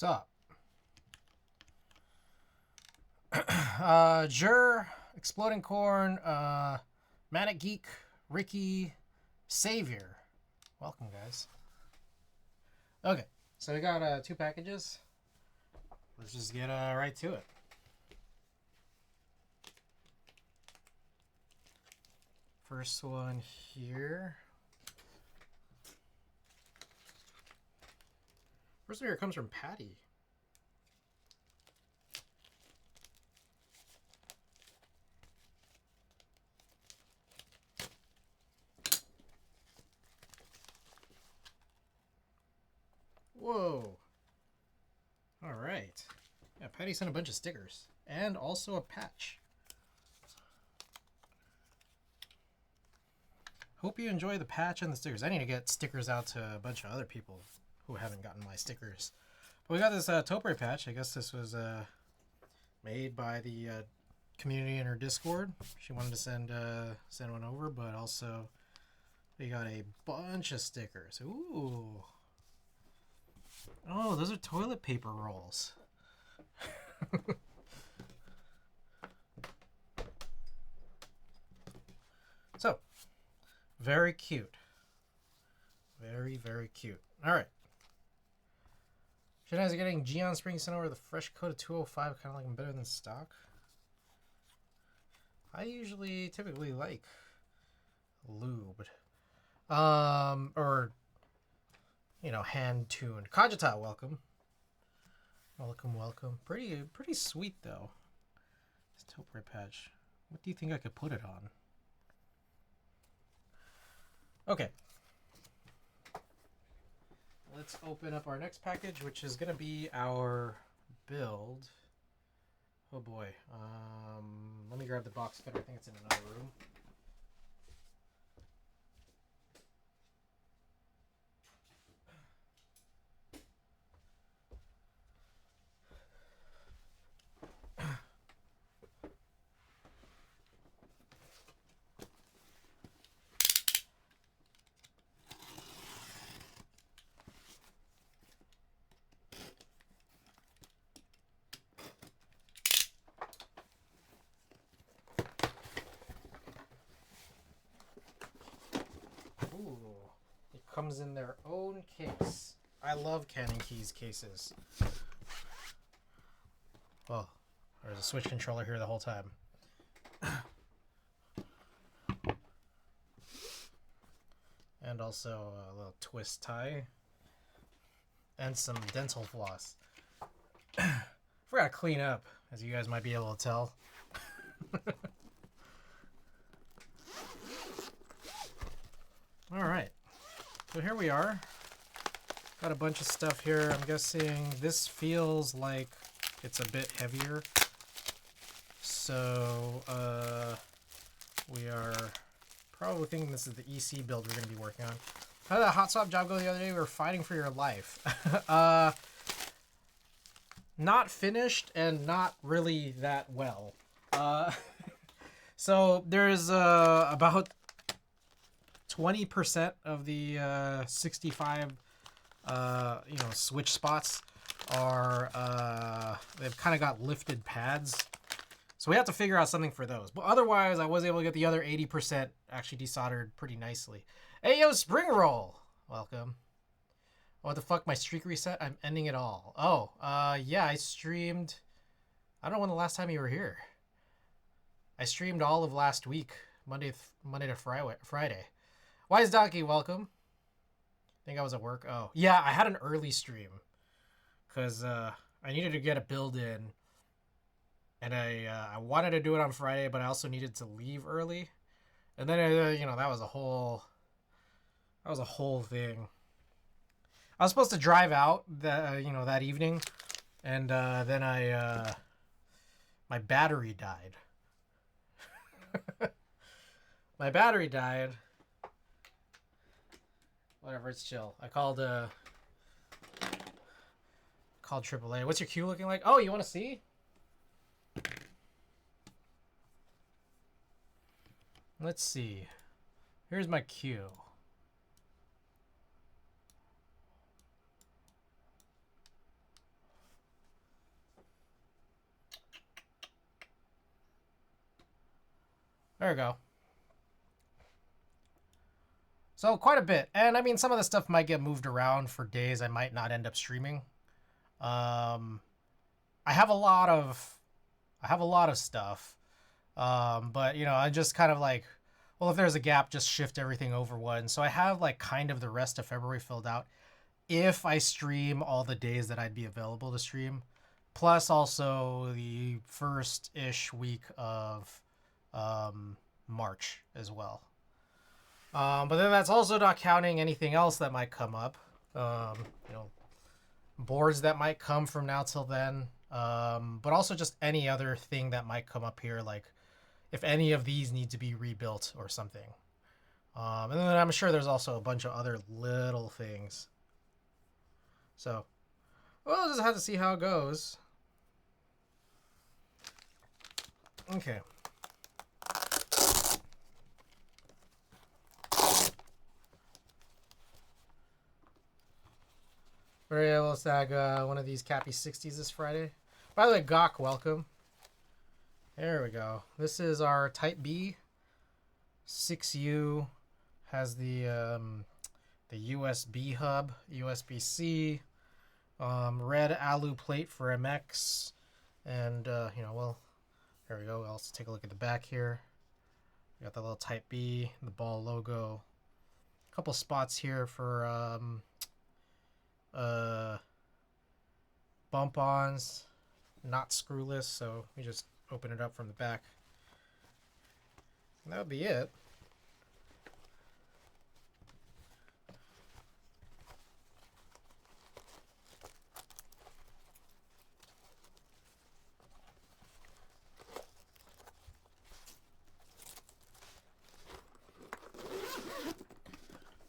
Sup? Jur, Exploding Corn, Manic Geek, Ricky, Savior. Welcome, guys. Okay, so we got 2 packages. Let's just get right to it. First one here. First one here comes from Patty. Whoa. All right. Yeah, Patty sent a bunch of stickers and also a patch. Hope you enjoy the patch and the stickers. I need to get stickers out to a bunch of other people who haven't gotten my stickers. But we got this Topre patch. I guess this was made by the community in her Discord. She wanted to send one over, but also we got a bunch of stickers. Ooh. Oh, those are toilet paper rolls. So, very cute. Very, very cute. All right. Shadow's getting Geon Spring sent over the fresh code of 205, kind of like them better than stock. I typically like lubed. Or, you know, hand-tuned. Kajita, welcome. Welcome. Pretty sweet, though. This Topre patch. What do you think I could put it on? Okay. Let's open up our next package, which is going to be our build. Oh boy. Let me grab the box cutter. I think it's in another room. It comes in their own case. I love Canon Keys cases. Well, there's a Switch controller here the whole time. And also a little twist tie. And some dental floss. Forgot to clean up, as you guys might be able to tell. Alright. So here we are. Got a bunch of stuff here. I'm guessing this feels like it's a bit heavier. So, we are probably thinking this is the EC build we're going to be working on. How did that hot swap job go the other day? We were fighting for your life. Not finished and not really that well. So there's about 20% of the 65 switch spots are they've kind of got lifted pads, so we have to figure out something for those. But otherwise, I was able to get the other 80% actually desoldered pretty nicely. Hey yo, Spring Roll, welcome. What the fuck, my streak reset? I'm ending it all. Oh, yeah, I streamed, I don't know when the last time you were here. I streamed all of last week, Monday to Friday. Wise Donkey, welcome. I think I was at work. Oh, yeah, I had an early stream because I needed to get a build in, and I wanted to do it on Friday, but I also needed to leave early, and then that was a whole thing. I was supposed to drive out that evening, and then my battery died. My battery died. Whatever, it's chill. I called AAA. What's your queue looking like? Oh, you want to see? Let's see. Here's my queue. There we go. So quite a bit. And I mean, some of the stuff might get moved around for days I might not end up streaming. I have a lot of stuff. But you know, I just kind of like, well, if there's a gap, just shift everything over one. So I have like kind of the rest of February filled out if I stream all the days that I'd be available to stream, plus also the first-ish week of March as well. But then that's also not counting anything else that might come up. You know, boards that might come from now till then. But also just any other thing that might come up here, like if any of these need to be rebuilt or something. And then I'm sure there's also a bunch of other little things. So, we'll just have to see how it goes. Okay. We're able to snag one of these Cappy 60s this Friday. By the way, Gawk, welcome. There we go. This is our Type B 6U. Has the USB hub, USB-C, red alu plate for MX, and you know, well, there we go. I'll also take a look at the back here. We got the little Type B, the ball logo, a couple spots here for bump-ons, not screwless, so we just open it up from the back. And that would be it.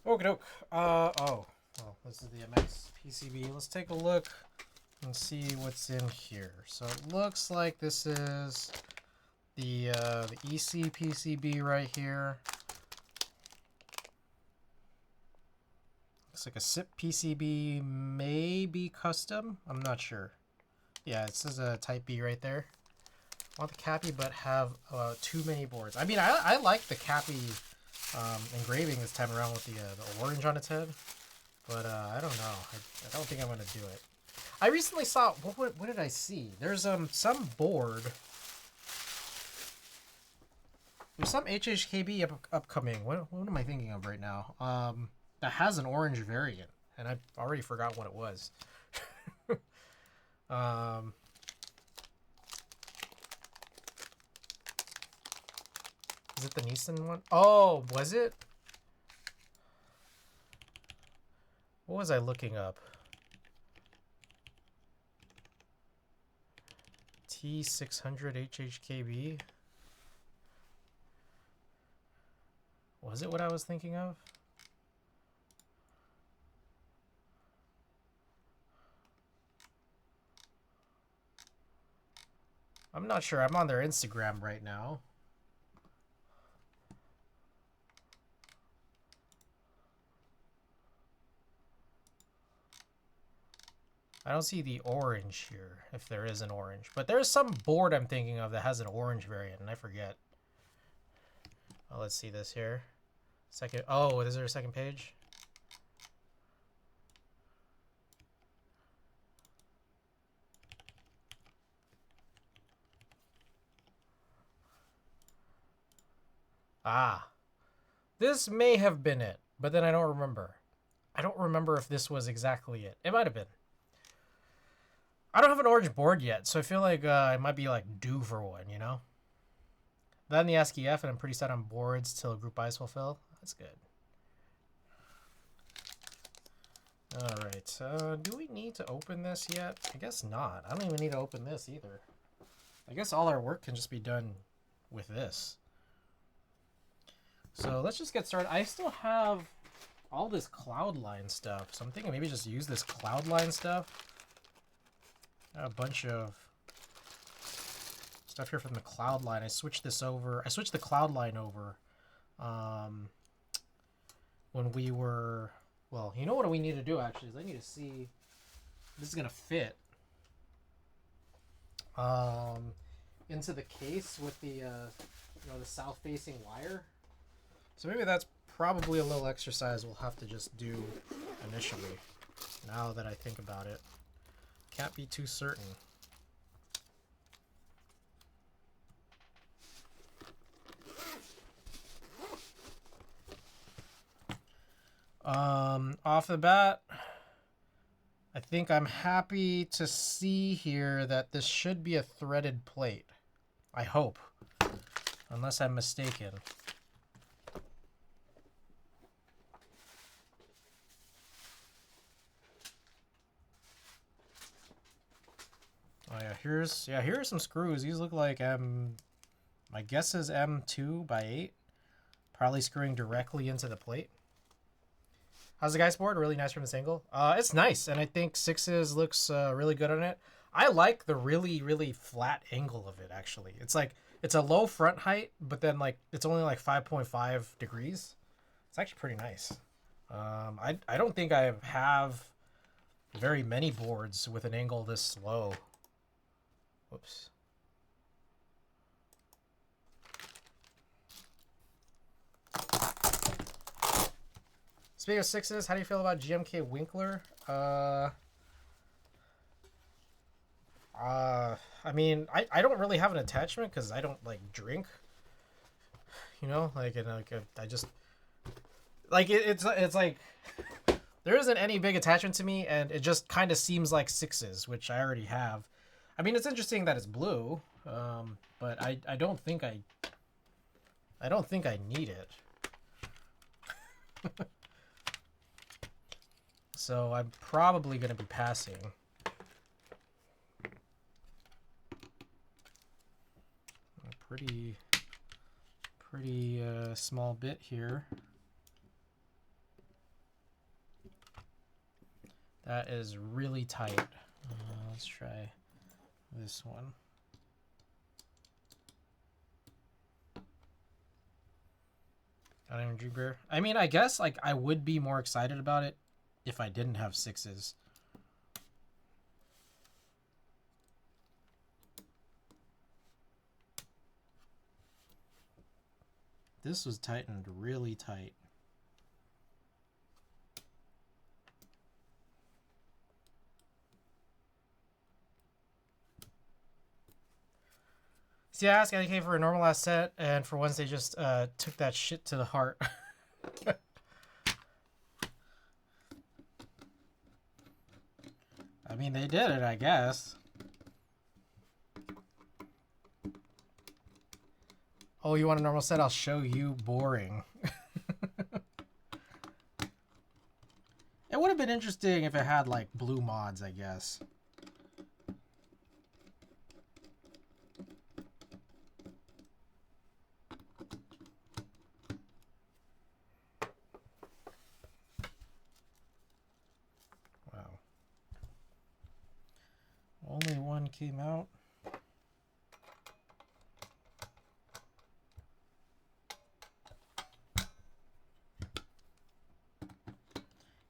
Okie doke. Oh, this is the MX PCB. Let's take a look and see what's in here. So it looks like this is the EC PCB right here. Looks like a SIP PCB, maybe custom. I'm not sure. Yeah, it says a Type B right there. I want the Cappy, but have too many boards. I mean, I like the Cappy engraving this time around with the orange on its head, but I don't know. I don't think I'm gonna do it. I recently saw what did I see? There's some board. There's some HHKB upcoming. What am I thinking of right now? That has an orange variant, and I already forgot what it was. Is it the Nissan one? Oh, was it? What was I looking up? T600 HHKB? Was it what I was thinking of? I'm not sure. I'm on their Instagram right now. I don't see the orange here, if there is an orange. But there's some board I'm thinking of that has an orange variant, and I forget. Oh, let's see this here. Second. Oh, is there a second page? Ah. This may have been it, but then I don't remember. I don't remember if this was exactly it. It might have been. I don't have an orange board yet, so I feel like I might be like due for one, you know? Then the ASCII F, and I'm pretty set on boards till group buys fulfill. That's good. Alright, do we need to open this yet? I guess not. I don't even need to open this either. I guess all our work can just be done with this. So let's just get started. I still have all this Cloudline stuff, so I'm thinking maybe just use this Cloudline stuff. A bunch of stuff here from the Cloudline. I switched this over. I switched the Cloudline over when we were... Well, you know what we need to do, actually, is I need to see if this is going to fit into the case with the you know, the south-facing wire. So maybe that's probably a little exercise we'll have to just do initially. Now that I think about it, can't be too certain. Off the bat, I think I'm happy to see here that this should be a threaded plate. I hope, unless I'm mistaken. Oh yeah, here are some screws. These look like my guess is M2 by 8. Probably screwing directly into the plate. How's the guy's board? Really nice from this angle. It's nice, and I think 6s looks really good on it. I like the really flat angle of it. Actually, it's like it's a low front height, but then like it's only like 5.5 degrees. It's actually pretty nice. I don't think I have very many boards with an angle this low. Whoops. Speaking of 6s, how do you feel about GMK Winkler? I mean, I don't really have an attachment because I don't like drink. You know, like, and like I just like it's like there isn't any big attachment to me, and it just kind of seems like 6s, which I already have. I mean, it's interesting that it's blue, but I don't think I need it. So I'm probably going to be passing. A pretty small bit here. That is really tight. Let's try this one. I don't even drink beer. I mean, I guess like I would be more excited about it if I didn't have 6s. This was tightened really tight. See, I asked NK for a normal last set, and for once they just took that shit to the heart. I mean, they did it, I guess. Oh, you want a normal set? I'll show you. Boring. It would have been interesting if it had, like, blue mods, I guess. Wow. Only one came out.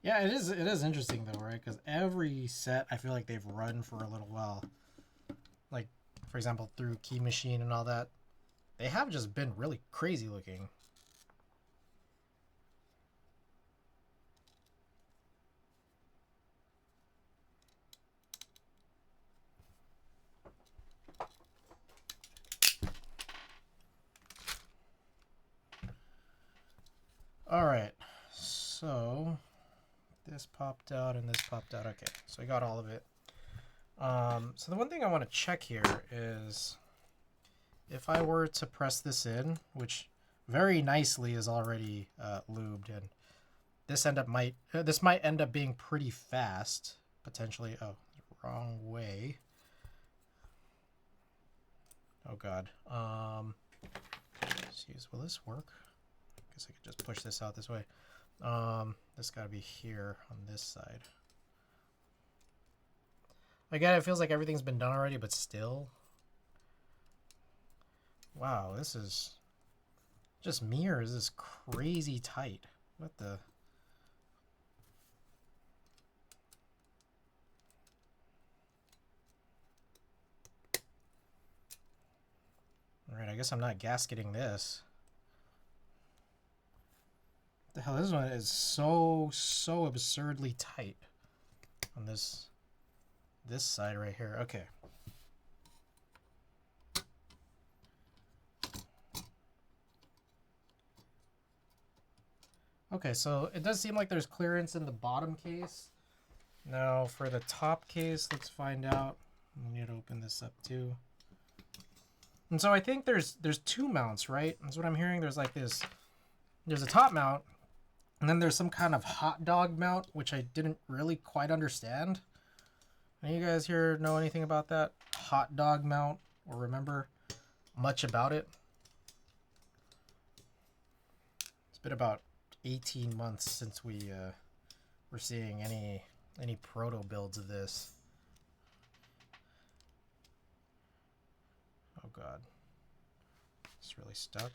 Yeah, it is interesting though, right? Because every set I feel like they've run for a little while. Like, for example, through Key Machine and all that. They have just been really crazy looking. All right, so this popped out and this popped out. Okay, so I got all of it. So the one thing I want to check here is if I were to press this in, which very nicely is already lubed, and this might end up being pretty fast potentially. Oh, wrong way. Oh God. Excuse. Will this work? I guess I could just push this out this way. This got to be here on this side. Again, it feels like everything's been done already, but still. Wow, this is just me, or is this crazy tight? What the? All right, I guess I'm not gasketing this. What the hell, this one is so absurdly tight on this side right here. Okay. Okay, so it does seem like there's clearance in the bottom case. Now for the top case, let's find out. I need to open this up too. And so I think there's two mounts, right? That's what I'm hearing. There's like this, there's a top mount, and then there's some kind of hot dog mount, which I didn't really quite understand. Any of you guys here know anything about that hot dog mount or remember much about it? It's been about 18 months since we were seeing any proto builds of this. Oh god, it's really stuck.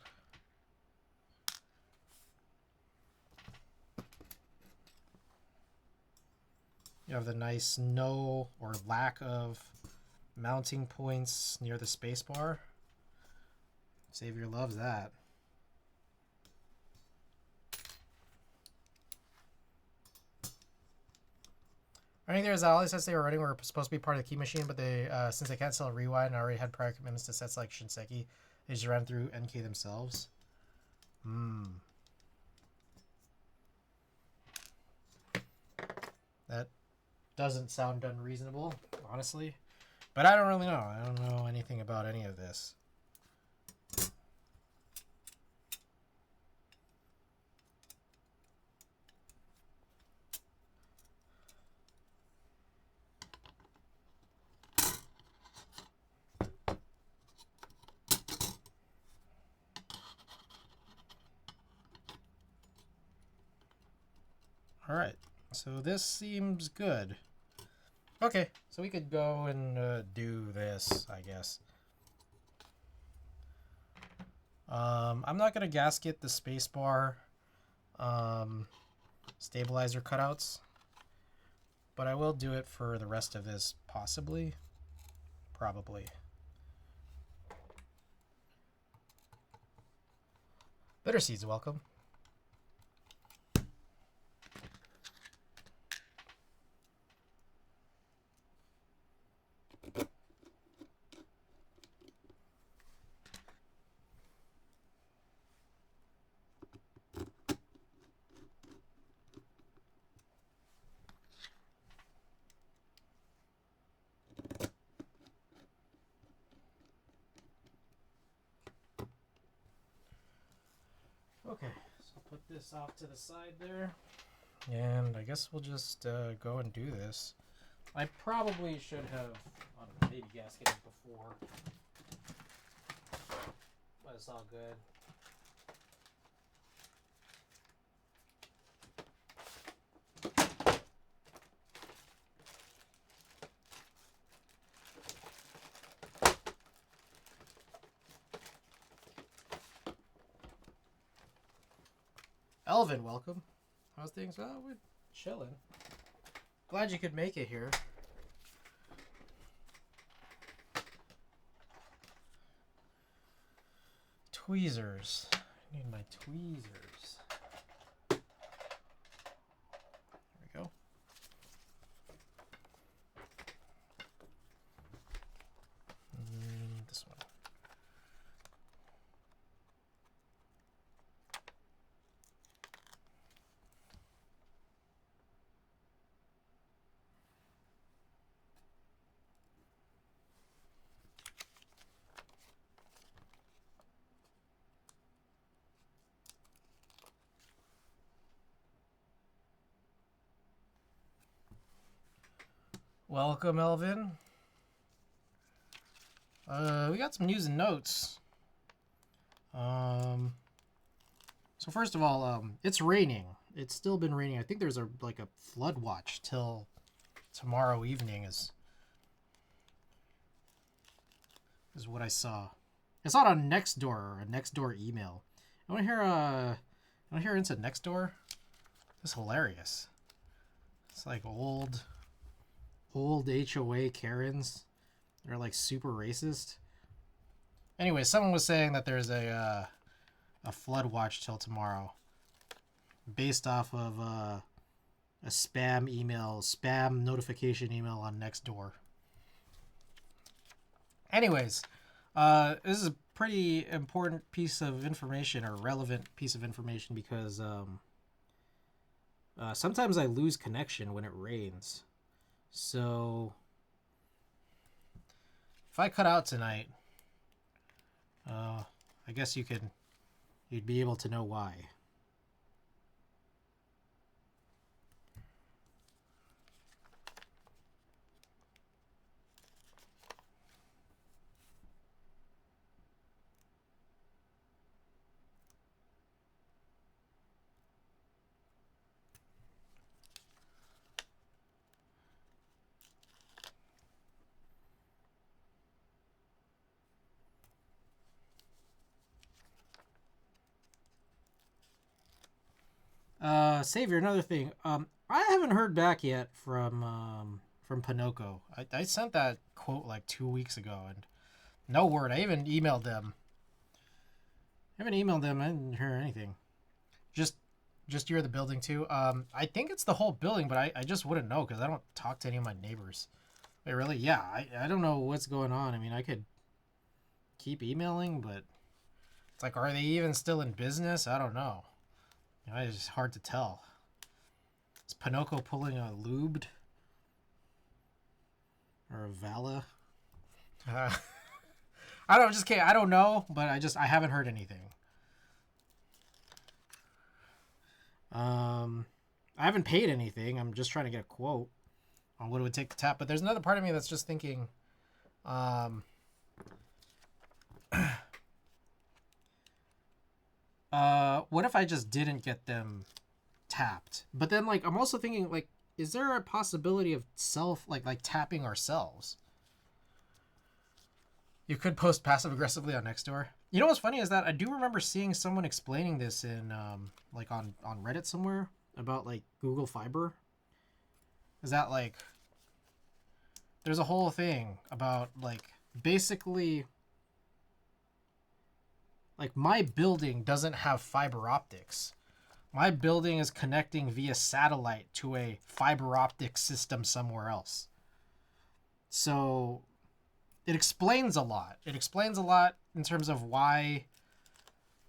You have the nice no or lack of mounting points near the spacebar. Xavier loves that. Running there, Zali says they were running were supposed to be part of the key machine, but they since they can't sell a rewind and already had prior commitments to sets like Shinseki, they just ran through NK themselves. That doesn't sound unreasonable, honestly. But I don't really know. I don't know anything about any of this. Alright, so this seems good. Okay, so we could go and do this, I guess. I'm not going to gasket the spacebar stabilizer cutouts, but I will do it for the rest of this, possibly. Probably. Bitter Seeds, welcome. Okay, so put this off to the side there. And I guess we'll just go and do this. I probably should have, I don't know, maybe gasketed before. But it's all good. Elvin, welcome. How's things? Oh, we're chilling. Glad you could make it here. Tweezers. I need my tweezers. There we go. And this one. Welcome, Elvin. We got some news and notes. So first of all, it's raining. It's still been raining. I think there's a flood watch till tomorrow evening is what I saw. I saw it on Nextdoor or a Nextdoor email. I want to hear into Nextdoor. It's hilarious. It's like old HOA Karens. They're like super racist. Anyway, someone was saying that there's a flood watch till tomorrow, based off of a spam notification email on Nextdoor. Anyways, this is a pretty important piece of information, or relevant piece of information, because sometimes I lose connection when it rains. So if I cut out tonight, I guess you'd be able to know why. Savior, another thing. I haven't heard back yet from Pinocchio. I sent that quote like 2 weeks ago, and no word. I even emailed them. I haven't emailed them. I didn't hear anything. Just you're the building too. I think it's the whole building, but I just wouldn't know because I don't talk to any of my neighbors. Wait, really? Yeah, I don't know what's going on. I mean, I could keep emailing, but it's like, are they even still in business? I don't know. You know, it's just hard to tell. Is Pinocchio pulling a lubed? Or a Vala? I don't know, just kidding. I don't know, but I haven't heard anything. I haven't paid anything. I'm just trying to get a quote on what it would take to tap. But there's another part of me that's just thinking, what if I just didn't get them tapped? But then, like, I'm also thinking, like, is there a possibility of like tapping ourselves? You could post passive aggressively on Nextdoor. You know what's funny is that I do remember seeing someone explaining this in like on Reddit somewhere about like Google Fiber. Is that like there's a whole thing about like basically like my building doesn't have fiber optics. My building is connecting via satellite to a fiber optic system somewhere else. So it explains a lot. It explains a lot in terms of why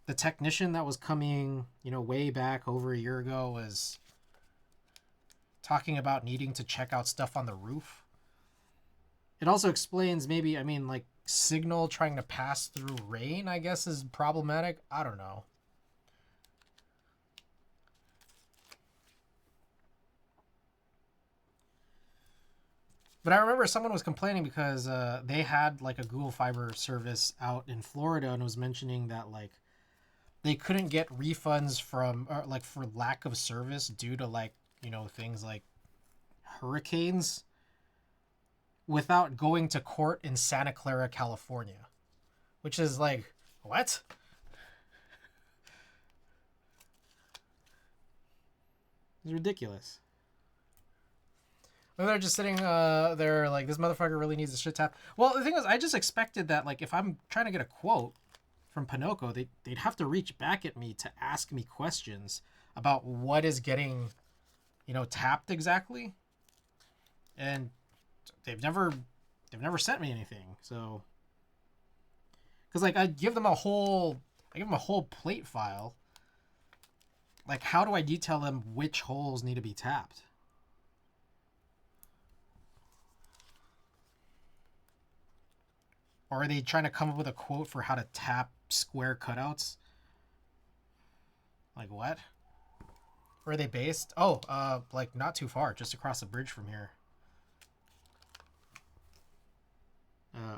the technician that was coming, you know, way back over a year ago was talking about needing to check out stuff on the roof. It also explains maybe, I mean, like signal trying to pass through rain, I guess, is problematic. I don't know. But I remember someone was complaining because they had like a Google Fiber service out in Florida and was mentioning that like they couldn't get refunds from like for lack of service due to like, you know, things like hurricanes without going to court in Santa Clara, California, which is like, what? It's ridiculous. They're just sitting there like, this motherfucker really needs a shit tap. Well, the thing is, I just expected that, like, if I'm trying to get a quote from Pinocchio, they'd have to reach back at me to ask me questions about what is getting, you know, tapped exactly. And they've never sent me anything. So, because like I give them a whole plate file. Like, how do I detail them which holes need to be tapped? Or are they trying to come up with a quote for how to tap square cutouts? Like what? Where are they based? Oh, like not too far, just across the bridge from here.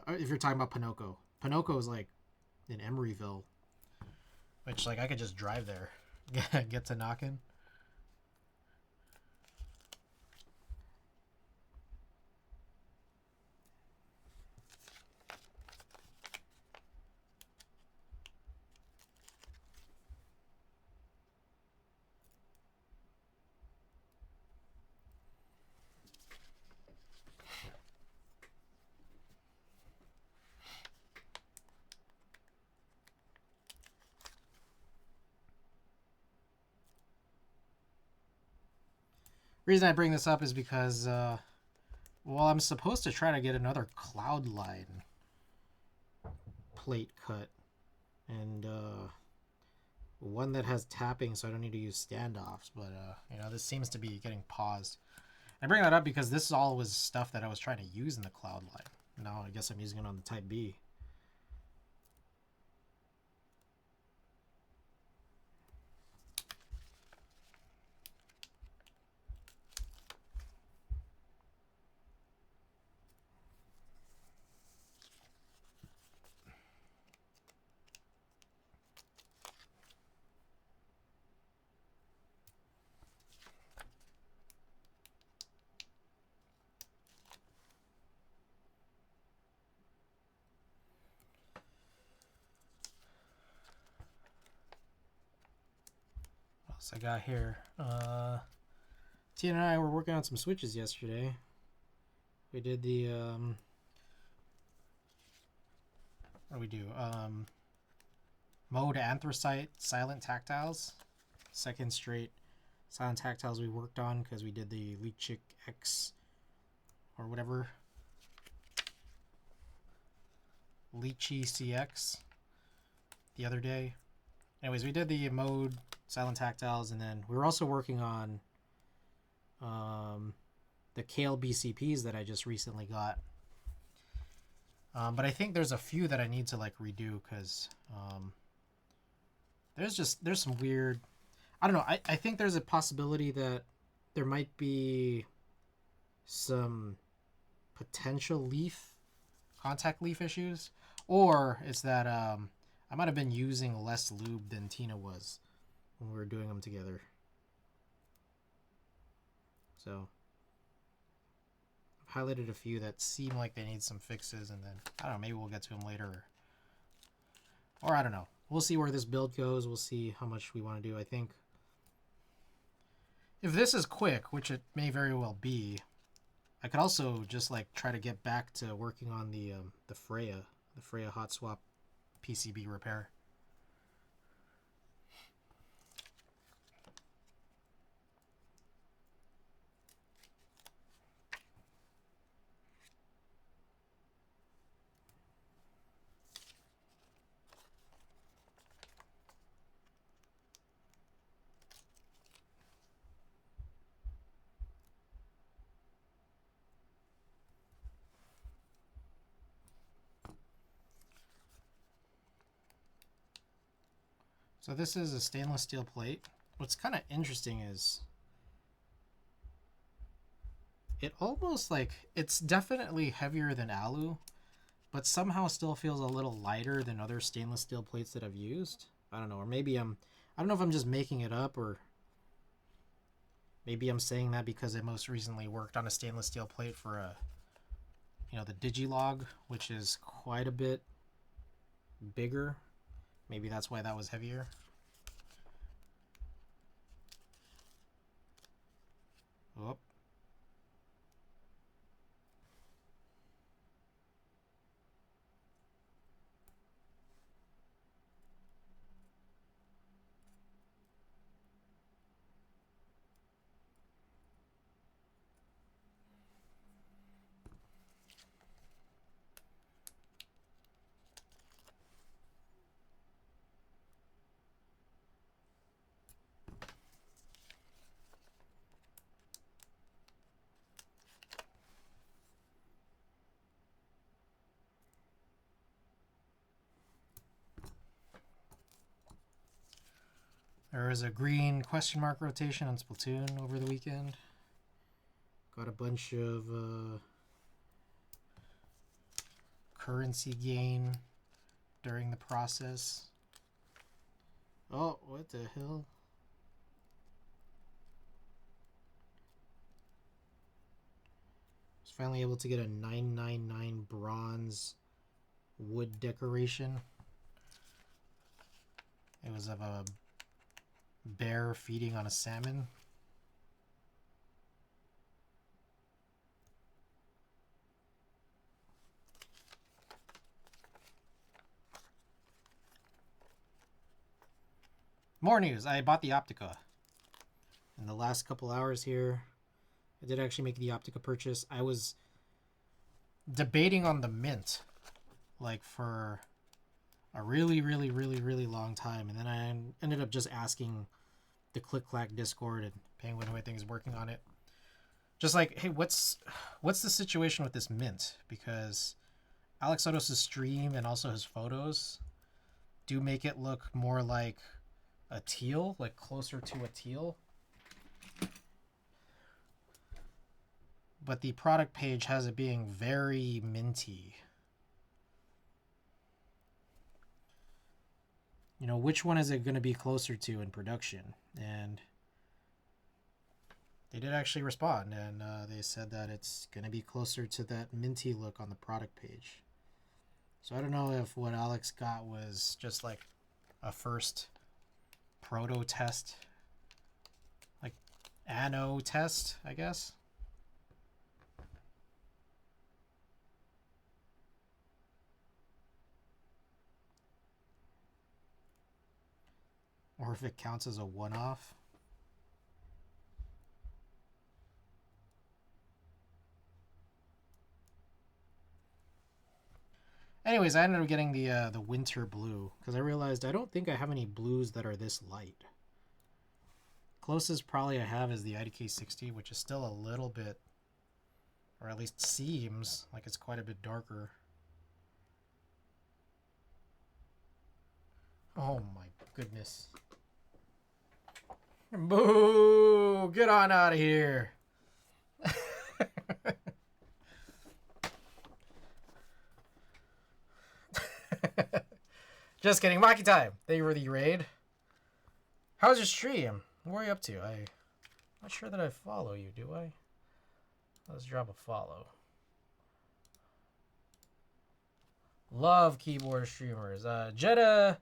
If you're talking about Pinocchio. Pinocchio is like in Emeryville. Which like I could just drive there. Get to knocking. reason I bring this up is because, well, I'm supposed to try to get another cloud line plate cut. And, one that has tapping so I don't need to use standoffs. But, this seems to be getting paused. I bring that up because this all was stuff that I was trying to use in the cloud line. Now I guess I'm using it on the Type B. What else I got here? Tia and I were working on some switches yesterday. We did the what do we do? Mode anthracite silent tactiles. Second straight silent tactiles we worked on because we did the Leechik X or whatever. Leechy CX the other day. Anyways, we did the mode silent tactiles, and then we were also working on the Kale BCPs that I just recently got. But I think there's a few that I need to like redo because there's some weird. I don't know. I think there's a possibility that there might be some potential contact leaf issues, or it's that I might have been using less lube than Tina was when we were doing them together. So I've highlighted a few that seem like they need some fixes, and then I don't know, maybe we'll get to them later, or I don't know. We'll see where this build goes. We'll see how much we want to do. I think if this is quick, which it may very well be, I could also just like try to get back to working on the Freya hot swap PCB repair. So this is a stainless steel plate. What's kind of interesting is it almost like, it's definitely heavier than alu, but somehow still feels a little lighter than other stainless steel plates that I've used. I don't know, or maybe I don't know if I'm just making it up, or maybe I'm saying that because I most recently worked on a stainless steel plate for the Digilog, which is quite a bit bigger. Maybe that's why that was heavier. Oh. There was a green question mark rotation on Splatoon over the weekend. Got a bunch of currency gain during the process. Oh, what the hell? Was finally able to get a 999 bronze wood decoration. It was of a bear feeding on a salmon. More news. I bought the Optica in the last couple hours here. I did actually make the Optica purchase. I was debating on the Mint, like, for a really, really, really, really long time. And then I ended up just asking the Click Clack Discord and Penguin, who I think is working on it. Just like, hey, what's the situation with this Mint? Because Alex Sotos' stream and also his photos do make it look more like a teal, like closer to a teal. But the product page has it being very minty. You know, which one is it going to be closer to in production? And they did actually respond, and they said that it's going to be closer to that minty look on the product page. So I don't know if what Alex got was just like a first proto test, like anno test, I guess. Or if it counts as a one-off. Anyways, I ended up getting the winter blue because I realized I don't think I have any blues that are this light. Closest probably I have is the IDK 60, which is still a little bit, or at least seems like it's quite a bit darker. Oh my goodness. Boo! Get on out of here. Just kidding. Maki time. Thank you for the raid. How's your stream? What are you up to? I'm not sure that I follow you, do I? Let's drop a follow. Love keyboard streamers. Jeddah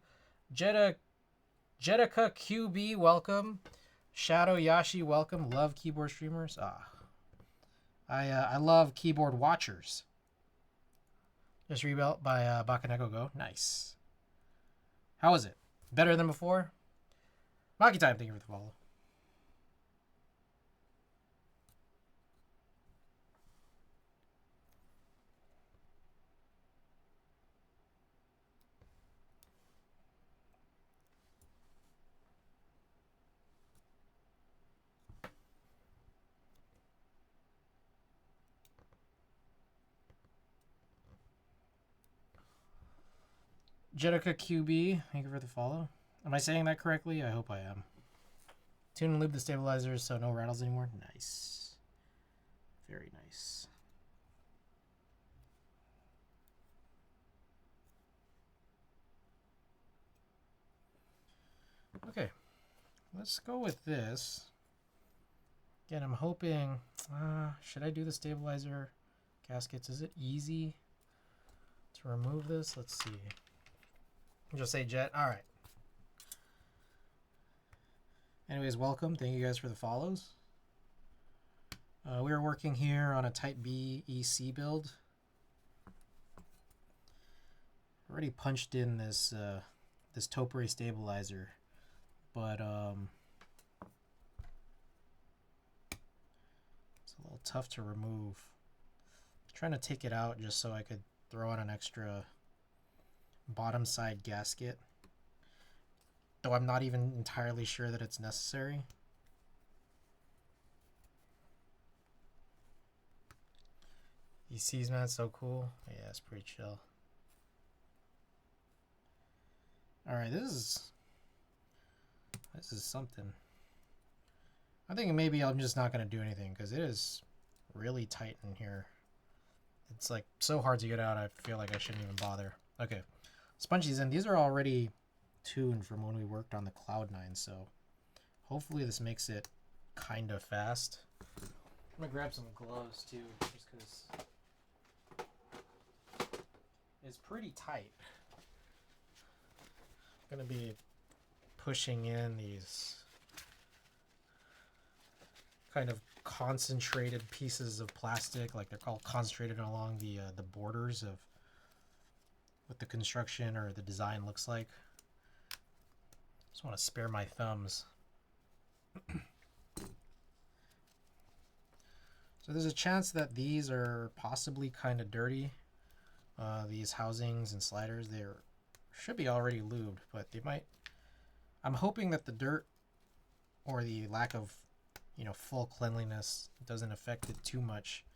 QB, welcome. Shadow Yashi, welcome. Love keyboard streamers. I love keyboard watchers. Just rebuilt by Bakaneko Go. Nice. How is it? Better than before? Maki time, thank you for the follow. Jedika QB, thank you for the follow. Am I saying that correctly? I hope I am. Tune and lube the stabilizers so no rattles anymore. Nice. Very nice. Okay. Let's go with this. Again, I'm hoping... should I do the stabilizer gaskets? Is it easy to remove this? Let's see. Just say Jet. All right. Anyways, welcome. Thank you guys for the follows. We are working here on a Type B EC build. Already punched in this this Topre stabilizer, but it's a little tough to remove. I'm trying to take it out just so I could throw on an extra bottom side gasket, though I'm not even entirely sure that it's necessary. ECs, man, it's so cool. Yeah, it's pretty chill. Alright, this is something. I think maybe I'm just not going to do anything because it is really tight in here. It's like so hard to get out, I feel like I shouldn't even bother. Okay, sponge these in. These are already tuned from when we worked on the Cloud9, so hopefully this makes it kind of fast. I'm going to grab some gloves too, just because it's pretty tight. I'm going to be pushing in these kind of concentrated pieces of plastic, like they're called concentrated along the borders of what the construction or the design looks like. Just want to spare my thumbs. So there's a chance that these are possibly kind of dirty. These housings and sliders, they should be already lubed, but they might. I'm hoping that the dirt or the lack of, full cleanliness doesn't affect it too much.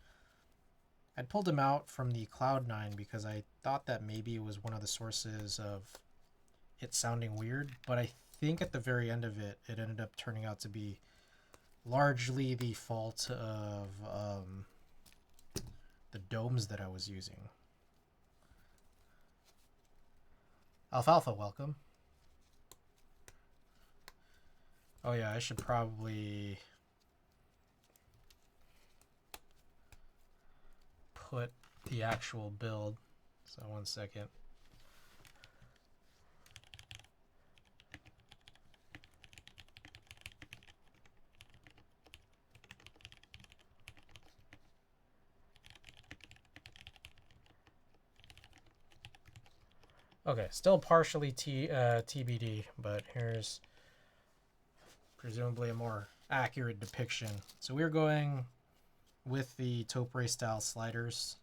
I pulled them out from the Cloud9 because I thought that maybe it was one of the sources of it sounding weird, but I think at the very end of it, it ended up turning out to be largely the fault of the domes that I was using. Alfalfa, welcome. Oh yeah, I should probably put the actual build. So 1 second. Okay, still partially TBD, but here's presumably a more accurate depiction. So we're going with the Topre style sliders.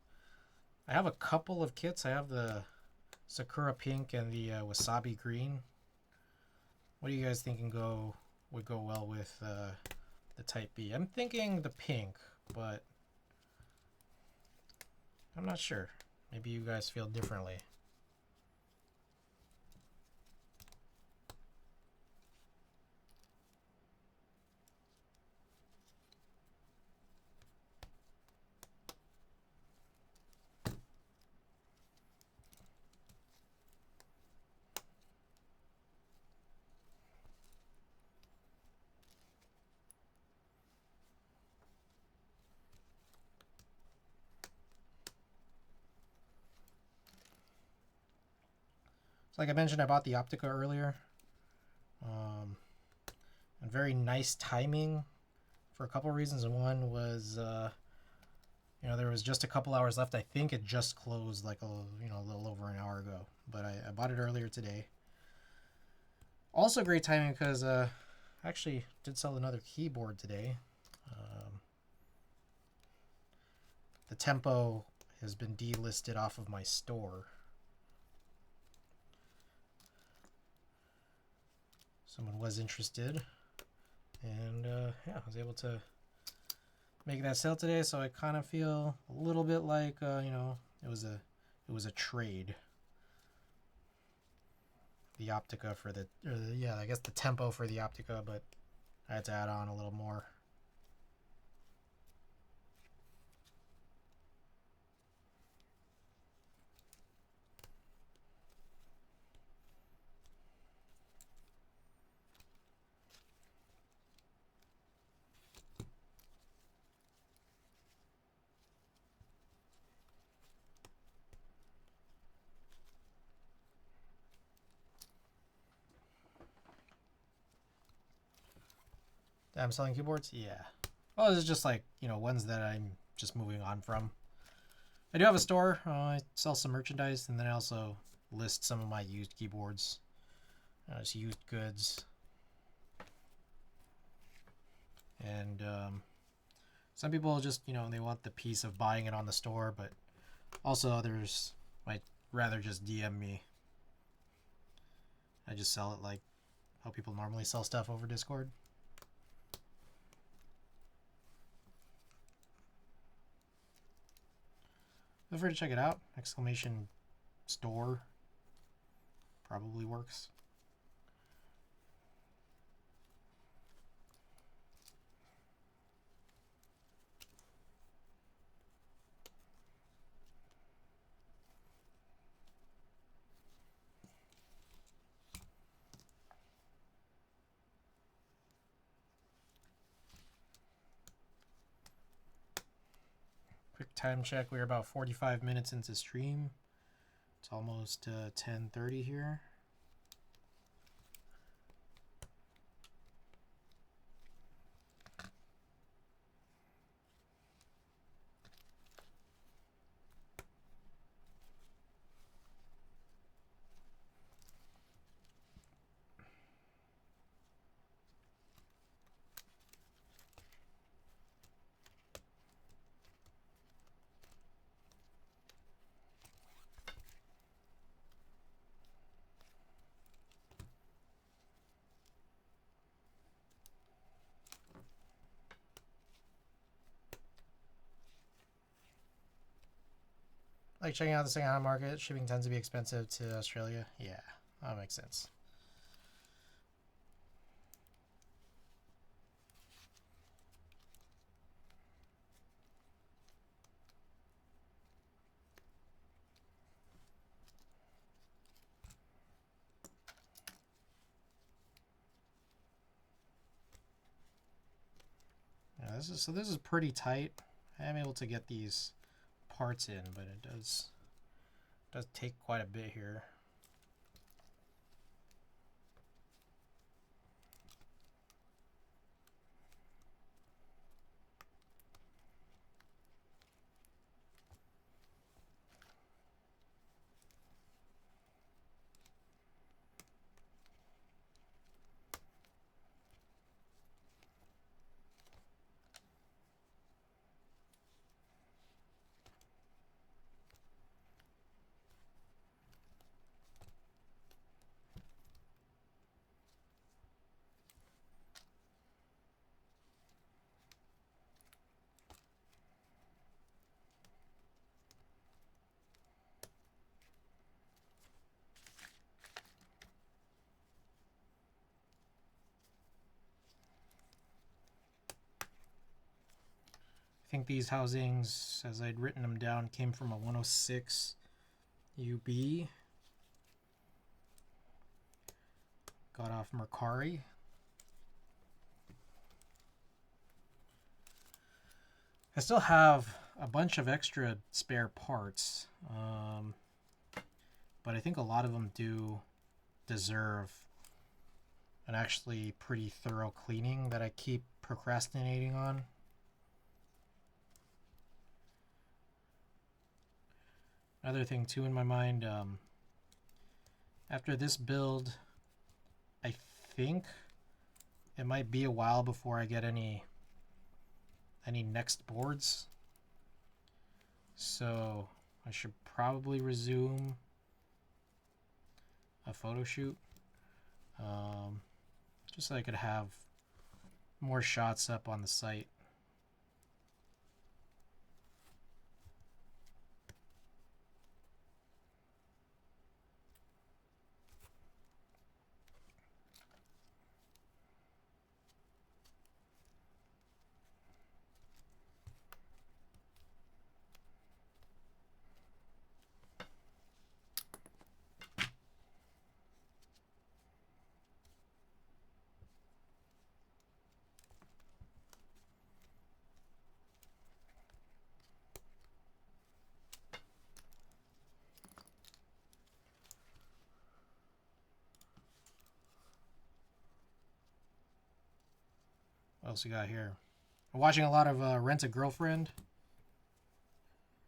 I have a couple of kits. I have the Sakura pink and the wasabi green. What do you guys think would go well with the Type B? I'm thinking the pink, but I'm not sure. Maybe you guys feel differently. So like I mentioned, I bought the Optica earlier. And very nice timing for a couple reasons. One was, there was just a couple hours left. I think it just closed like a little over an hour ago, but I bought it earlier today. Also great timing because I actually did sell another keyboard today. The Tempo has been delisted off of my store. Someone was interested, and yeah, I was able to make that sale today. So I kind of feel a little bit like it was a trade. The Optica for I guess the Tempo for the Optica, but I had to add on a little more. I'm selling keyboards? Yeah. Well, it's just like, ones that I'm just moving on from. I do have a store. I sell some merchandise, and then I also list some of my used keyboards. Just used goods. And some people just, they want the piece of buying it on the store, but also others might rather just DM me. I just sell it like how people normally sell stuff over Discord. Feel free to check it out. Exclamation store probably works. Quick time check. We're about 45 minutes into stream. It's almost 10:30 here. Like checking out the secondhand market. Shipping tends to be expensive to Australia. Yeah, that makes sense. Yeah, this is pretty tight. I am able to get these parts in, but it does take quite a bit here. I think these housings, as I'd written them down, came from a 106 UB. Got off Mercari. I still have a bunch of extra spare parts, but I think a lot of them do deserve an actually pretty thorough cleaning that I keep procrastinating on. Another thing too in my mind, after this build, I think it might be a while before I get any next boards. So I should probably resume a photo shoot, just so I could have more shots up on the site. What else we got here? I'm watching a lot of Rent a Girlfriend.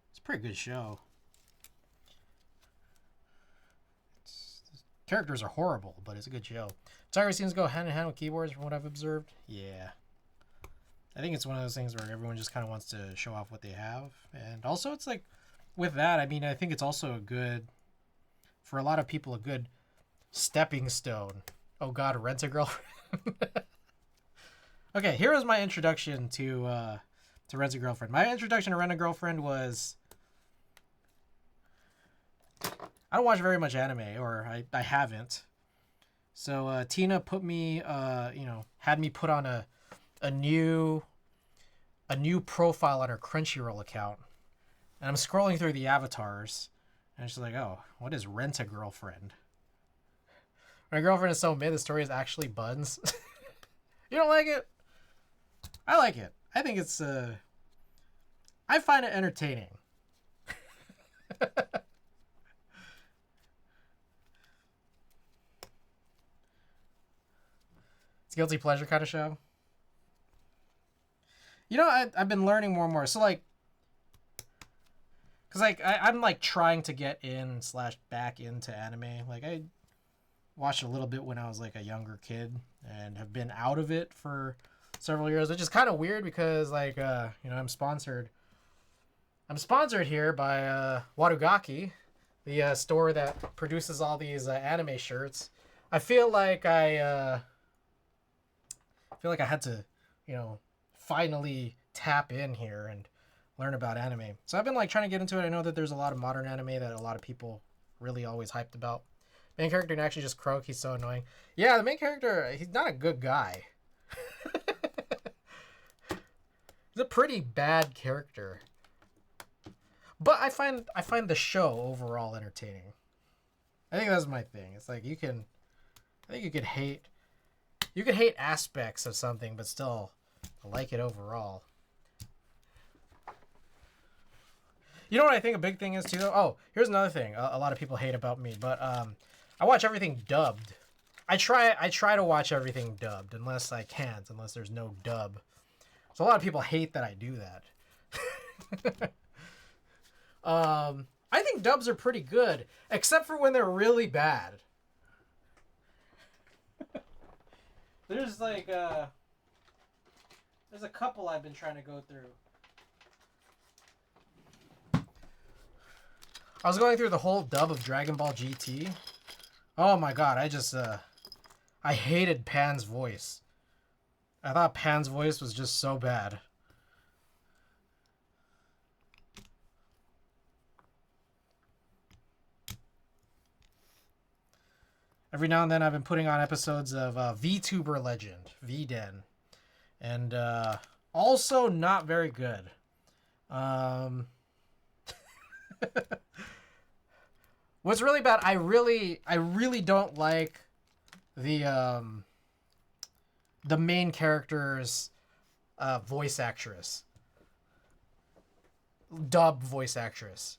It's a pretty good show. The characters are horrible, but it's a good show. Photography seems to go hand in hand with keyboards from what I've observed. Yeah. I think it's one of those things where everyone just kind of wants to show off what they have. And also it's like, with that, I mean, I think it's also a good, for a lot of people, a good stepping stone. Oh god, Rent a Girlfriend. Okay, here was my introduction to Rent a Girlfriend. My introduction to Rent a Girlfriend was, I don't watch very much anime, or I haven't. So Tina put me, had me put on a new profile on her Crunchyroll account, and I'm scrolling through the avatars, and she's like, "Oh, what is Rent a Girlfriend?" My girlfriend is so mid. The story is actually buns. You don't like it? I like it. I think it's I find it entertaining. It's a guilty pleasure kind of show. You know, I've been learning more and more. So like, cause like I'm like trying to get in / back into anime. Like I watched a little bit when I was like a younger kid and have been out of it for several years, which is kind of weird because like I'm sponsored here by Wadugaki, the store that produces all these anime shirts. I feel like I had to finally tap in here and learn about anime. So I've been like trying to get into it. I know that there's a lot of modern anime that a lot of people really always hyped about. Main character actually just Croak. He's so annoying. Yeah, the main character, he's not a good guy. He's a pretty bad character. But I find the show overall entertaining. I think that's my thing. It's like I think you could hate aspects of something, but still like it overall. You know what I think a big thing is too, though? Oh, here's another thing a lot of people hate about me, but I watch everything dubbed. I try to watch everything dubbed unless there's no dub. So a lot of people hate that I do that. I think dubs are pretty good, except for when they're really bad. There's like there's a couple I've been trying to go through. I was going through the whole dub of Dragon Ball GT. Oh my god, I hated Pan's voice. I thought Pan's voice was just so bad. Every now and then I've been putting on episodes of VTuber Legend, VDen. And also not very good. What's really bad, I really don't like the main character's voice actress. Dub voice actress.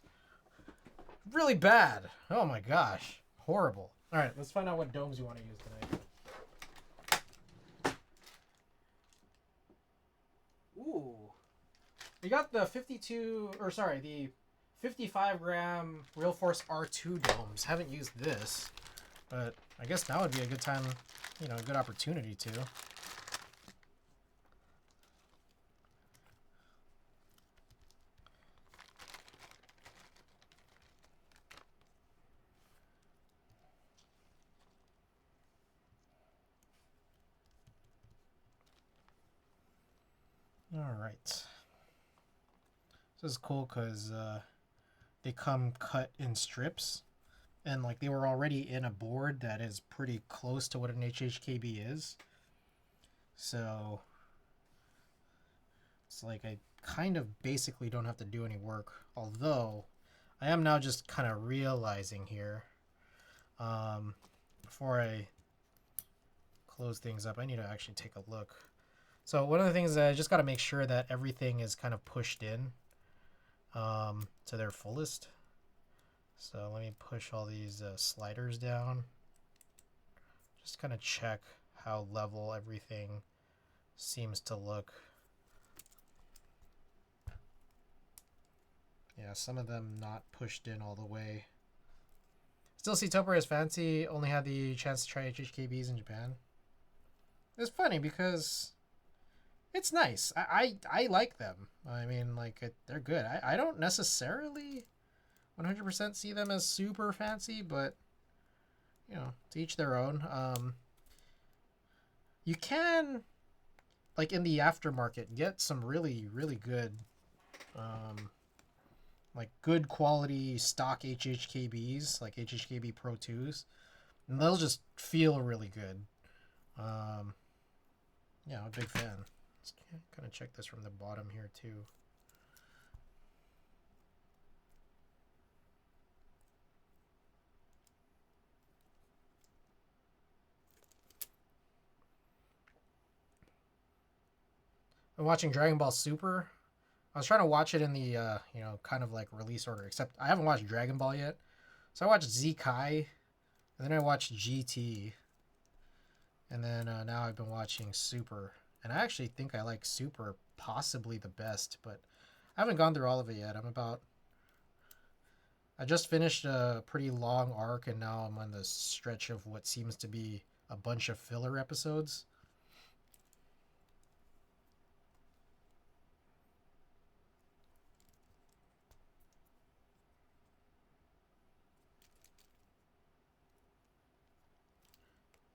Really bad. Oh my gosh. Horrible. Alright, let's find out what domes you want to use tonight. Ooh. We got the 55 gram Real Force R2 domes. Haven't used this, but I guess now would be a good time, a good opportunity to. All right. This is cool because they come cut in strips, and like they were already in a board that is pretty close to what an HHKB is. So it's like I kind of basically don't have to do any work, although I am now just kind of realizing here, before I close things up, I need to actually take a look. So one of the things is I just got to make sure that everything is kind of pushed in to their fullest. So let me push all these sliders down. Just kind of check how level everything seems to look. Yeah, some of them not pushed in all the way. Still see Topper as fancy, only had the chance to try HHKBs in Japan. It's funny because it's nice. I like them. I mean, like, they're good. I don't necessarily 100% see them as super fancy, but, to each their own. You can, like, in the aftermarket, get some really, really good, like, good quality stock HHKBs, like HHKB Pro 2s. And they'll just feel really good. Yeah, I'm a big fan. Let's kind of check this from the bottom here too. I'm watching Dragon Ball Super. I was trying to watch it in the kind of like release order, except I haven't watched Dragon Ball yet. So I watched Z Kai, and then I watched GT, and then now I've been watching Super. And I actually think I like Super possibly the best, but I haven't gone through all of it yet. I just finished a pretty long arc, and now I'm on the stretch of what seems to be a bunch of filler episodes.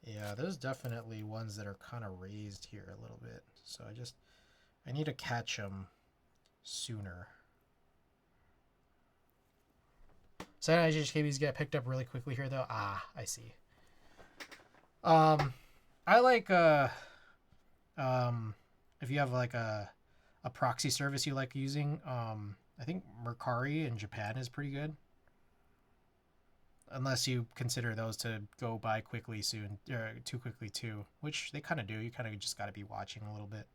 Yeah, there's definitely ones that are kind of raised here a little bit. So I need to catch them sooner. So HKBs get picked up really quickly here, though. Ah, I see. I like if you have like a proxy service you like using, I think Mercari in Japan is pretty good. Unless you consider those to go by quickly soon, or too quickly too, which they kind of do. You kind of just got to be watching a little bit.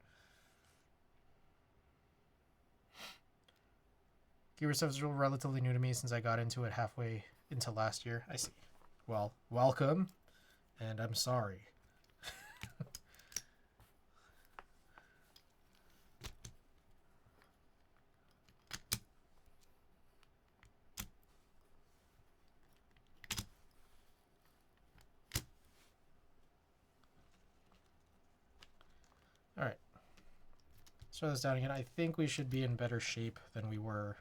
Gear stuff is relatively new to me since I got into it halfway into last year. I see. Well, welcome, and I'm sorry. All right. Let's throw this down again. I think we should be in better shape than we were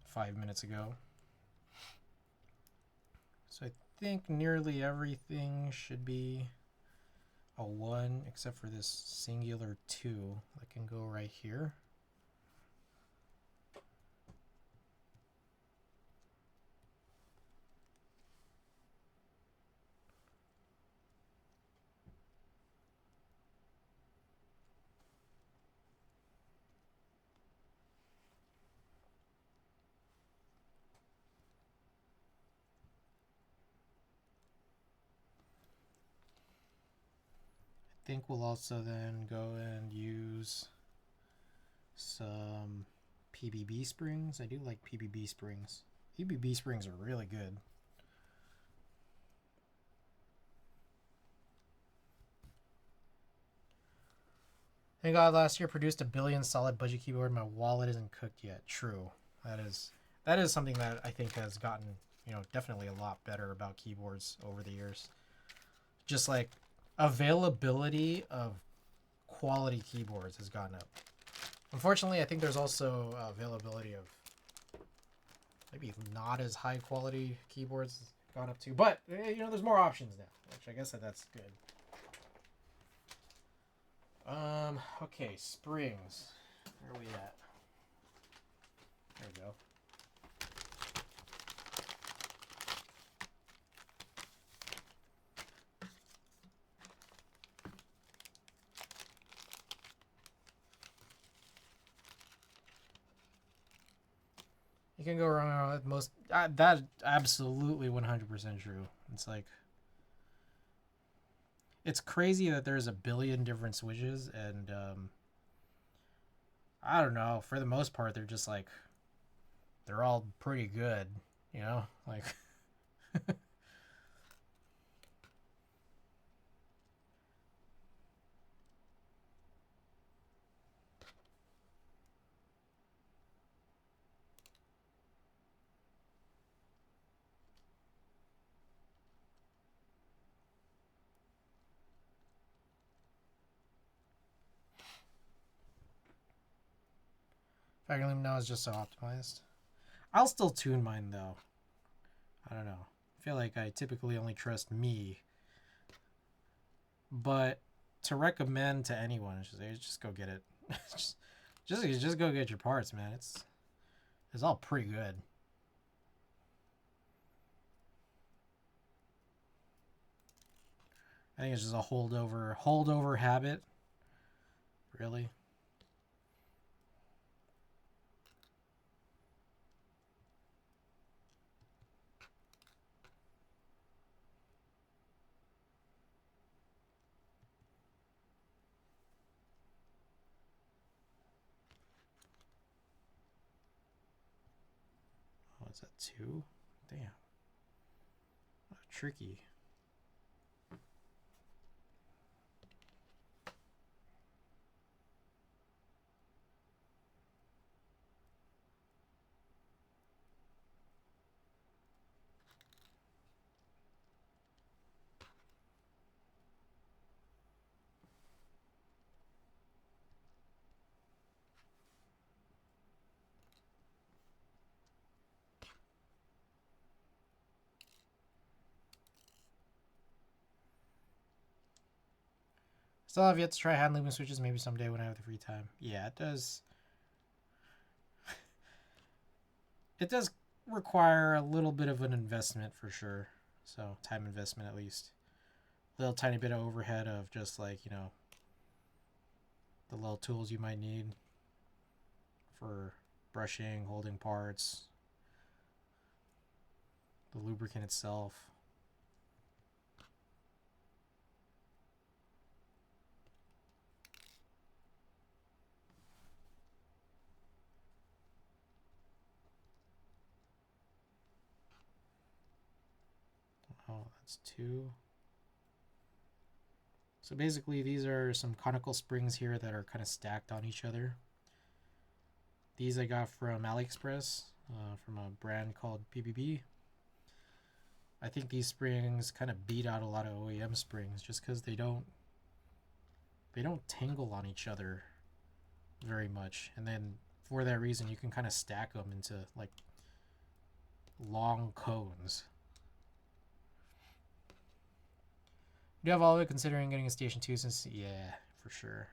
5 minutes ago. So I think nearly everything should be a 1 except for this singular 2 that can go right here. I think we'll also then go and use some PBB springs. I do like PBB springs. PBB springs are really good. Thank God last year produced a billion solid budget keyboard. My wallet isn't cooked yet. True. That is something that I think has gotten, definitely a lot better about keyboards over the years. Just like availability of quality keyboards has gone up. Unfortunately, I think there's also availability of maybe not as high quality keyboards gone up too. But there's more options now, which I guess that's good. Okay, springs. Where are we at? There we go. You can go wrong with most. That absolutely 100% true. It's like, it's crazy that there's a billion different switches, and I don't know. For the most part, they're just like, they're all pretty good, like. Factory Loom now is just so optimized. I'll still tune mine though. I don't know. I feel like I typically only trust me. But to recommend to anyone, just go get it. just go get your parts, man. It's all pretty good. I think it's just a holdover habit. Really. Oh, is that 2? Damn. Oh, tricky. Still have yet to try hand looping switches. Maybe someday when I have the free time. Yeah, it does. It does require a little bit of an investment for sure. So time investment at least. A little tiny bit of overhead of just like, you know, the little tools you might need for brushing, holding parts, the lubricant itself. Oh, that's 2. So basically these are some conical springs here that are kind of stacked on each other. These I got from AliExpress, from a brand called PBB. I think these springs kind of beat out a lot of OEM springs just because they don't tangle on each other very much. And then for that reason, you can kind of stack them into like long cones. Do you have all of it considering getting a Station 2 since... Yeah, for sure.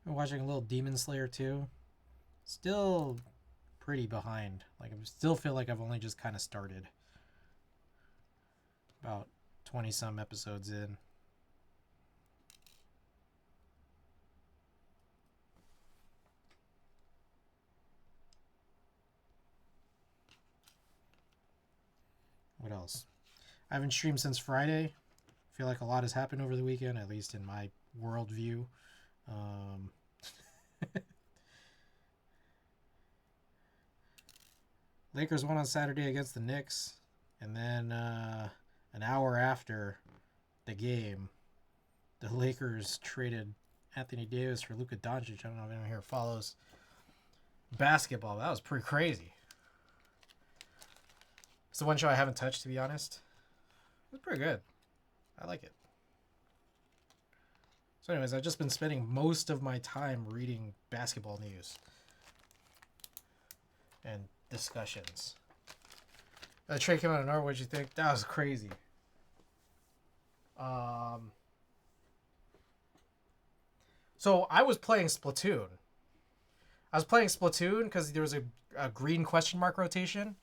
I'm watching a little Demon Slayer too. Still pretty behind. Like I still feel like I've only just kind of started. About 20 some episodes in. What else? I haven't streamed since Friday. I feel like a lot has happened over the weekend, at least in my worldview. Lakers won on Saturday against the Knicks, and then an hour after the game, the Lakers traded Anthony Davis for Luka Doncic. I don't know if anyone here follows basketball. That was pretty crazy. It's the one show I haven't touched, to be honest. It was pretty good. I like it. So anyways, I've just been spending most of my time reading basketball news and discussions. That trade came out of nowhere. What'd you think? That was crazy. So I was playing Splatoon. Because there was a green question mark rotation.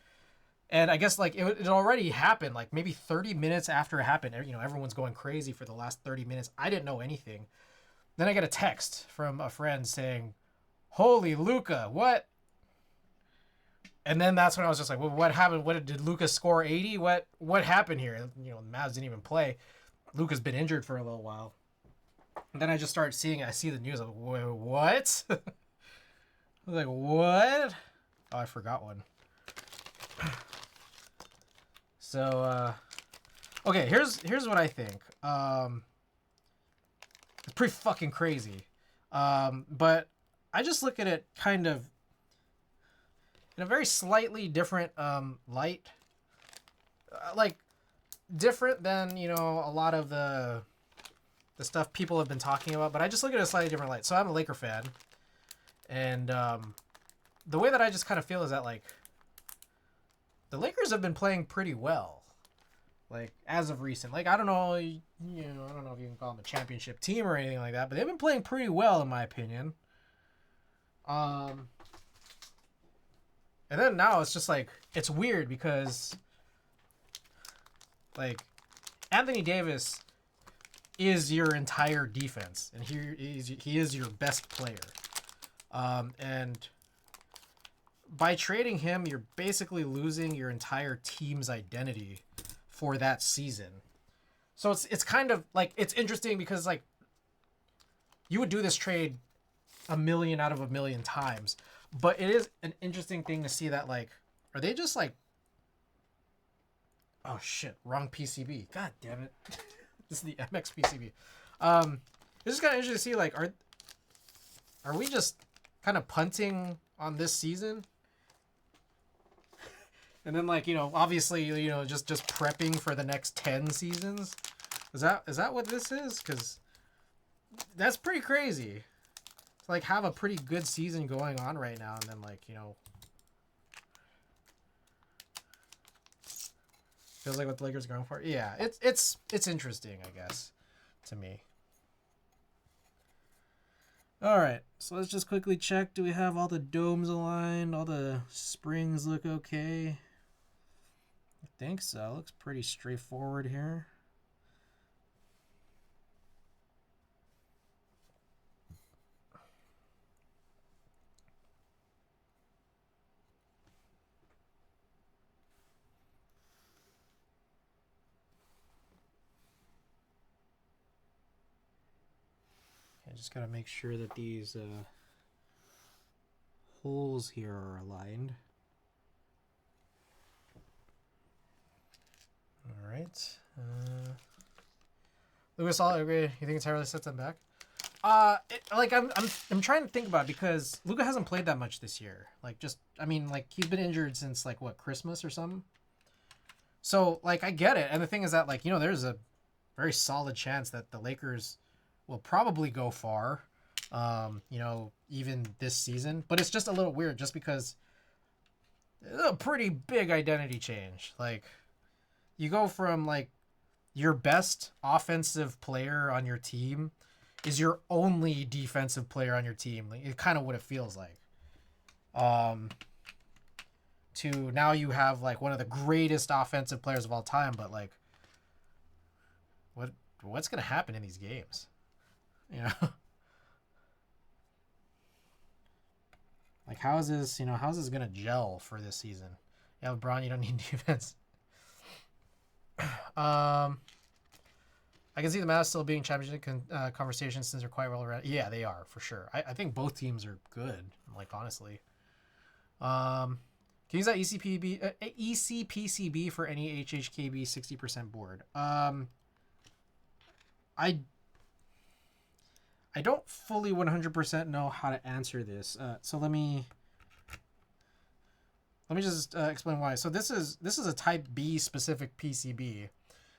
And I guess like it already happened, like maybe 30 minutes after it happened. You know, everyone's going crazy for the last 30 minutes. I didn't know anything. Then I get a text from a friend saying, "Holy Luka, what?" And then that's when I was just like, "Well, what happened? What did Luka score 80? What happened here?" You know, the Mavs didn't even play. Luka's been injured for a little while. And then I just started seeing it. I see the news. I'm like, wait, what? I was like, what? Oh, I forgot one. So, okay, here's what I think. It's pretty fucking crazy. But I just look at it kind of in a very slightly different light. Like, different than, you know, a lot of the stuff people have been talking about. But I just look at it in a slightly different light. So I'm a Laker fan. And the way that I just kind of feel is that, like, the Lakers have been playing pretty well, like as of recent. Like I don't know if you can call them a championship team or anything like that, but they've been playing pretty well in my opinion. And then now it's just like it's weird because like Anthony Davis is your entire defense, and he is your best player, and by trading him, you're basically losing your entire team's identity for that season. So it's kind of like it's interesting because like you would do this trade a million out of a million times, but it is an interesting thing to see that like are they just like Oh shit, wrong PCB. God damn it. This is the MX PCB. This is kind of interesting to see, like, are we just kind of punting on this season? And then, like, you know, obviously, you know, just prepping for the next 10 seasons? Is that what this is? Because that's pretty crazy. To, like, have a pretty good season going on right now, and then, like, you know, feels like what the Lakers are going for. Yeah, it's interesting, I guess, to me. All right, so let's just quickly check. Do we have all the domes aligned? All the springs look okay? I think so. Looks pretty straightforward here. I just gotta make sure that these holes here are aligned. All right. Lucas, all agree. You think it's really sets them back? I'm trying to think about it because Luka hasn't played that much this year. Like, just, I mean, like, he's been injured since, like, what, Christmas or something? So, like, I get it. And the thing is that, like, you know, there's a very solid chance that the Lakers will probably go far, you know, even this season. But it's just a little weird just because it's a pretty big identity change. Like, you go from, like, your best offensive player on your team is your only defensive player on your team. Like, it's kind of what it feels like. To now you have, like, one of the greatest offensive players of all time, but, like, what's gonna happen in these games? You know, like, how's this gonna gel for this season? Yeah, LeBron, you don't need defense. I can see the Mavs still being championship conversations since they're quite well around. Yeah, they are for sure. I think both teams are good. Like, honestly, can you use that ECPCB for any HHKB 60% board? I don't fully 100% know how to answer this. So let me just explain why. So this is a Type B specific PCB,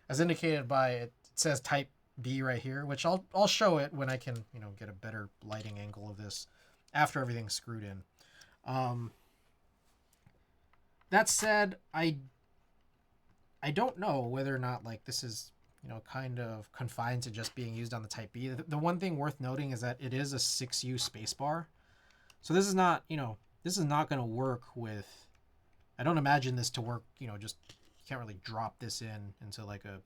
as indicated by it says Type B right here, which I'll show it when I can, you know, get a better lighting angle of this after everything's screwed in. That said, I don't know whether or not, like, this is, you know, kind of confined to just being used on the Type B. The one thing worth noting is that it is a 6U spacebar. So this is not, you know, this is not going to work with, I don't imagine this to work, you know, just, you can't really drop this into like a,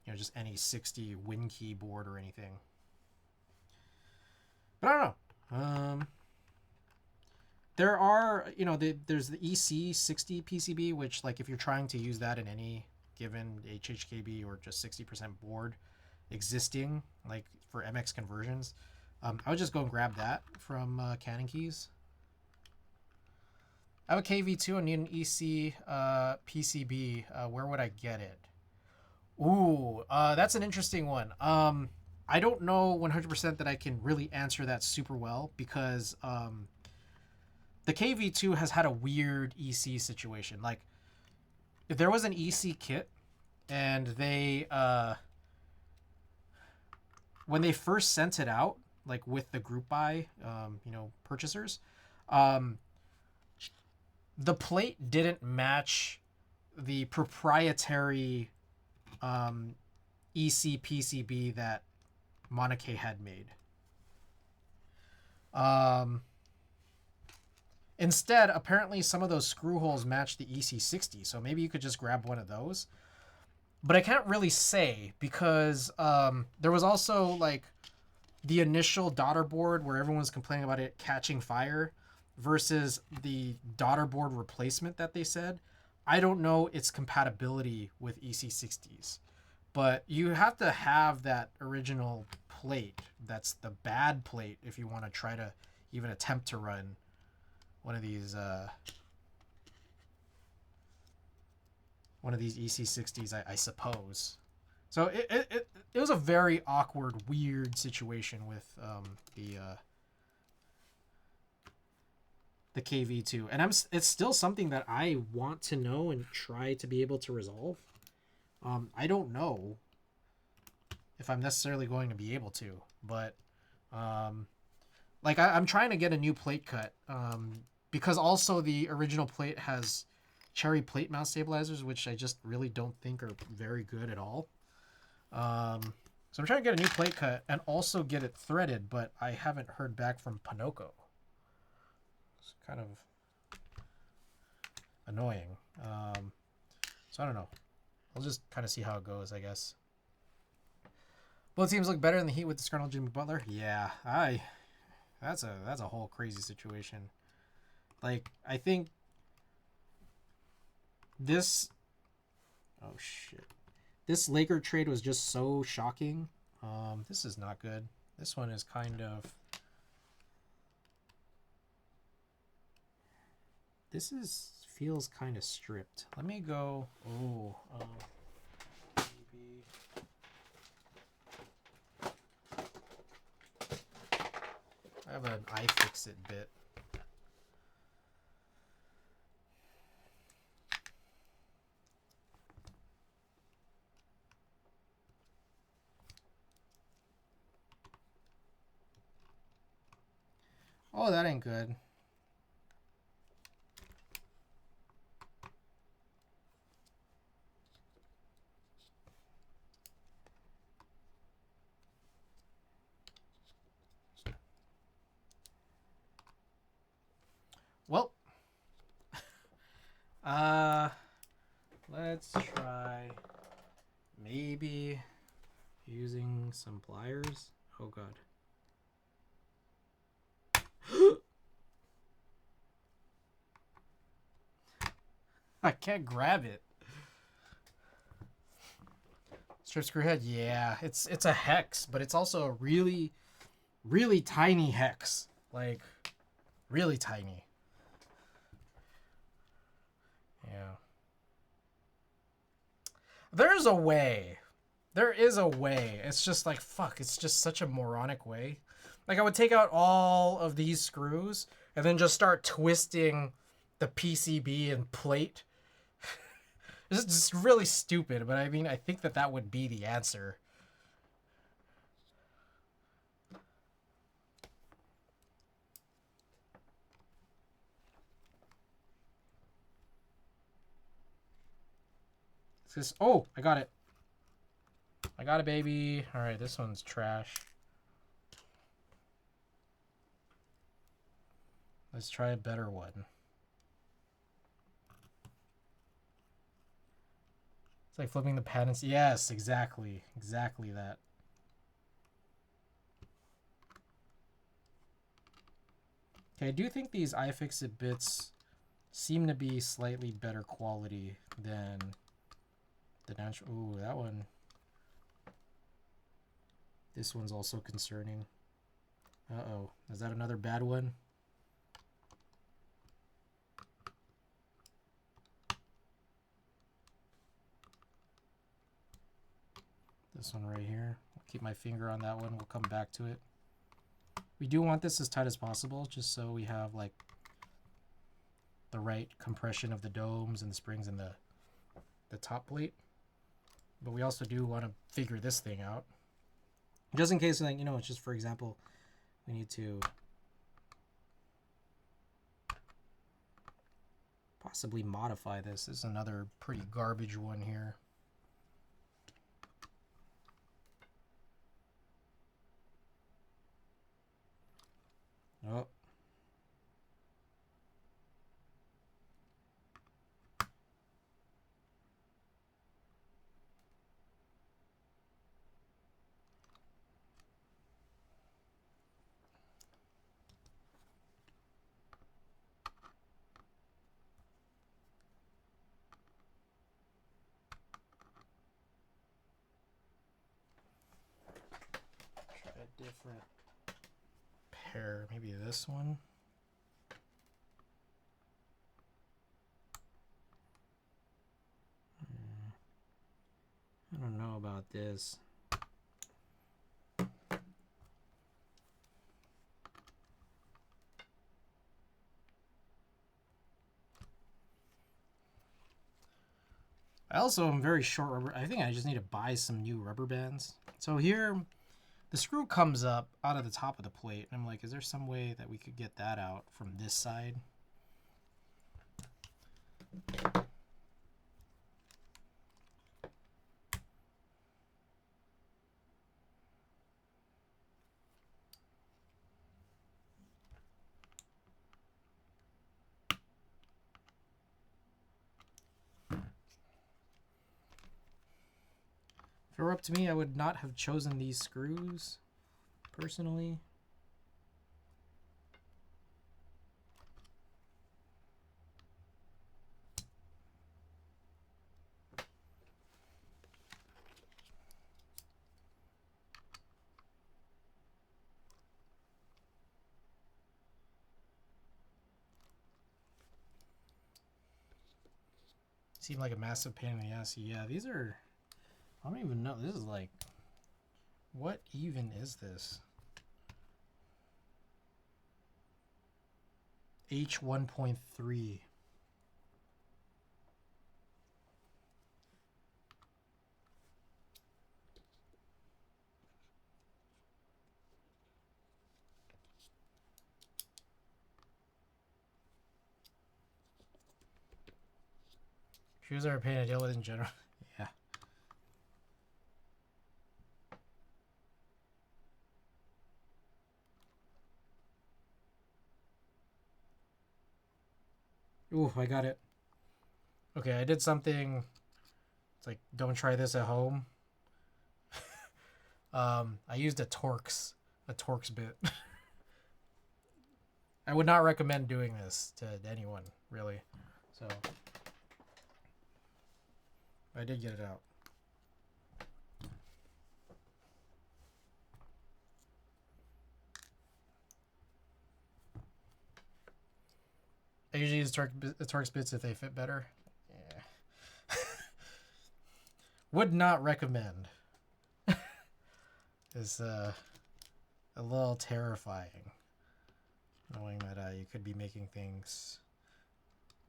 you know, just any 60 Win keyboard or anything. But I don't know. There are, you know, there's the EC60 PCB, which, like, if you're trying to use that in any given HHKB or just 60% board existing, like, for MX conversions, I would just go and grab that from Canon Keys. I have a KV2 and need an EC PCB. Where would I get it? Ooh, that's an interesting one. I don't know 100% that I can really answer that super well because the KV2 has had a weird EC situation. Like, if there was an EC kit and they when they first sent it out, like, with the group buy, you know, purchasers, the plate didn't match the proprietary EC PCB that Monarchy had made. Instead, apparently some of those screw holes match the EC60, so maybe you could just grab one of those. But I can't really say because there was also, like, the initial daughter board where everyone's complaining about it catching fire versus the daughter board replacement that they said. I don't know its compatibility with EC60s, but you have to have that original plate. That's the bad plate if you want to try to even attempt to run one of these EC60s, I suppose. So it was a very awkward, weird situation with the KV2, and it's still something that I want to know and try to be able to resolve. I don't know if I'm necessarily going to be able to, but like I'm trying to get a new plate cut, because also the original plate has cherry plate mount stabilizers, which I just really don't think are very good at all. So I'm trying to get a new plate cut and also get it threaded, but I haven't heard back from Panoco. It's kind of annoying. So I don't know. I'll just kind of see how it goes, I guess. Both teams look better in the heat with disgruntled Jimmy Butler. Yeah, that's a whole crazy situation. Like, I think this... Oh, shit. This Laker trade was just so shocking. This is not good. This one is kind of... This feels kind of stripped. Let me go... Oh, maybe... I have an iFixit bit. Oh, that ain't good. Well, let's try maybe using some pliers. Oh god. I can't grab it. Strip screw head, yeah. It's a hex, but it's also a really, really tiny hex. Like, really tiny. Yeah. There's a way. There is a way. It's just like, fuck, it's just such a moronic way. Like, I would take out all of these screws and then just start twisting the PCB and plate. It's just really stupid, but I mean, I think that would be the answer. Oh, I got it. I got it, baby. All right, this one's trash. Let's try a better one. It's like flipping the patterns. Yes, exactly. Exactly that. Okay, I do think these iFixit bits seem to be slightly better quality than the natural. Ooh, that one. This one's also concerning. Uh-oh. Is that another bad one? This one right here. I'll keep my finger on that one. We'll come back to it. We do want this as tight as possible, just so we have like the right compression of the domes and the springs and the top plate. But we also do want to figure this thing out. Just in case, like, you know, it's just, for example, we need to possibly modify this. This is another pretty garbage one here. Oh. Try a different pair. Maybe this one. I don't know about this. I also am very short rubber. I think I just need to buy some new rubber bands. So here, the screw comes up out of the top of the plate. And I'm like, is there some way that we could get that out from this side? If it were up to me, I would not have chosen these screws, personally. Seem like a massive pain in the ass. Yeah, these are... I don't even know. This is like... What even is this? H1.3. Shoes are a pain to deal with in general. Yeah. Ooh, I got it. Okay, I did something. It's like, don't try this at home. I used a Torx bit. I would not recommend doing this to anyone, really. So, I did get it out. I usually use Torx bits if they fit better. Yeah. Would not recommend. It's a little terrifying, knowing that you could be making things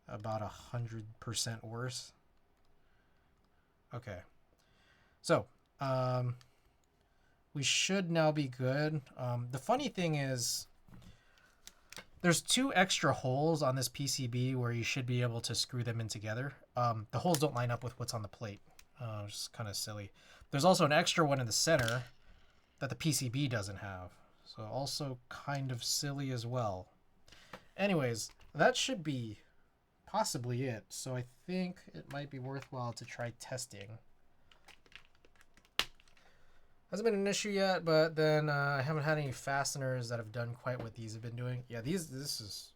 about 100% worse. Okay, so we should now be good. The funny thing is, there's 2 extra holes on this PCB where you should be able to screw them in together. The holes don't line up with what's on the plate, which is kind of silly. There's also an extra one in the center that the PCB doesn't have, so also kind of silly as well. Anyways, that should be possibly it. So I think it might be worthwhile to try testing. Hasn't been an issue yet, but then I haven't had any fasteners that have done quite what these have been doing. Yeah, this is...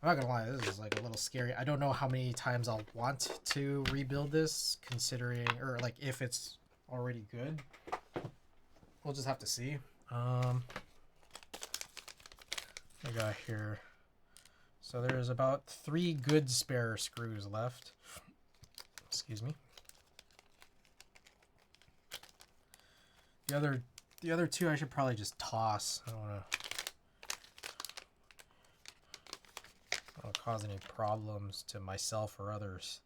I'm not gonna lie, this is like a little scary. I don't know how many times I'll want to rebuild this, considering, or like if it's already good. We'll just have to see. I got here. So there's about 3 good spare screws left. Excuse me. The other 2 I should probably just toss. I don't want to cause any problems to myself or others.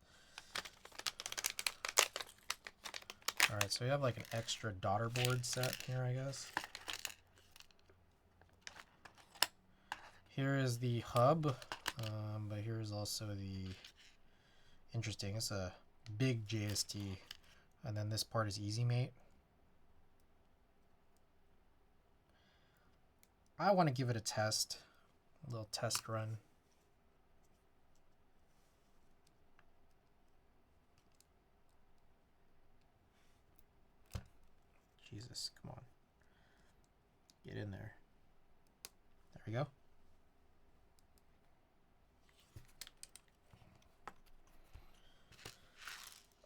Alright, so we have like an extra daughter board set here, I guess. Here is the hub, but here's also the... Interesting, it's a big JST. And then this part is Easy Mate. I want to give it a test, a little test run. Jesus, come on. Get in there. There we go.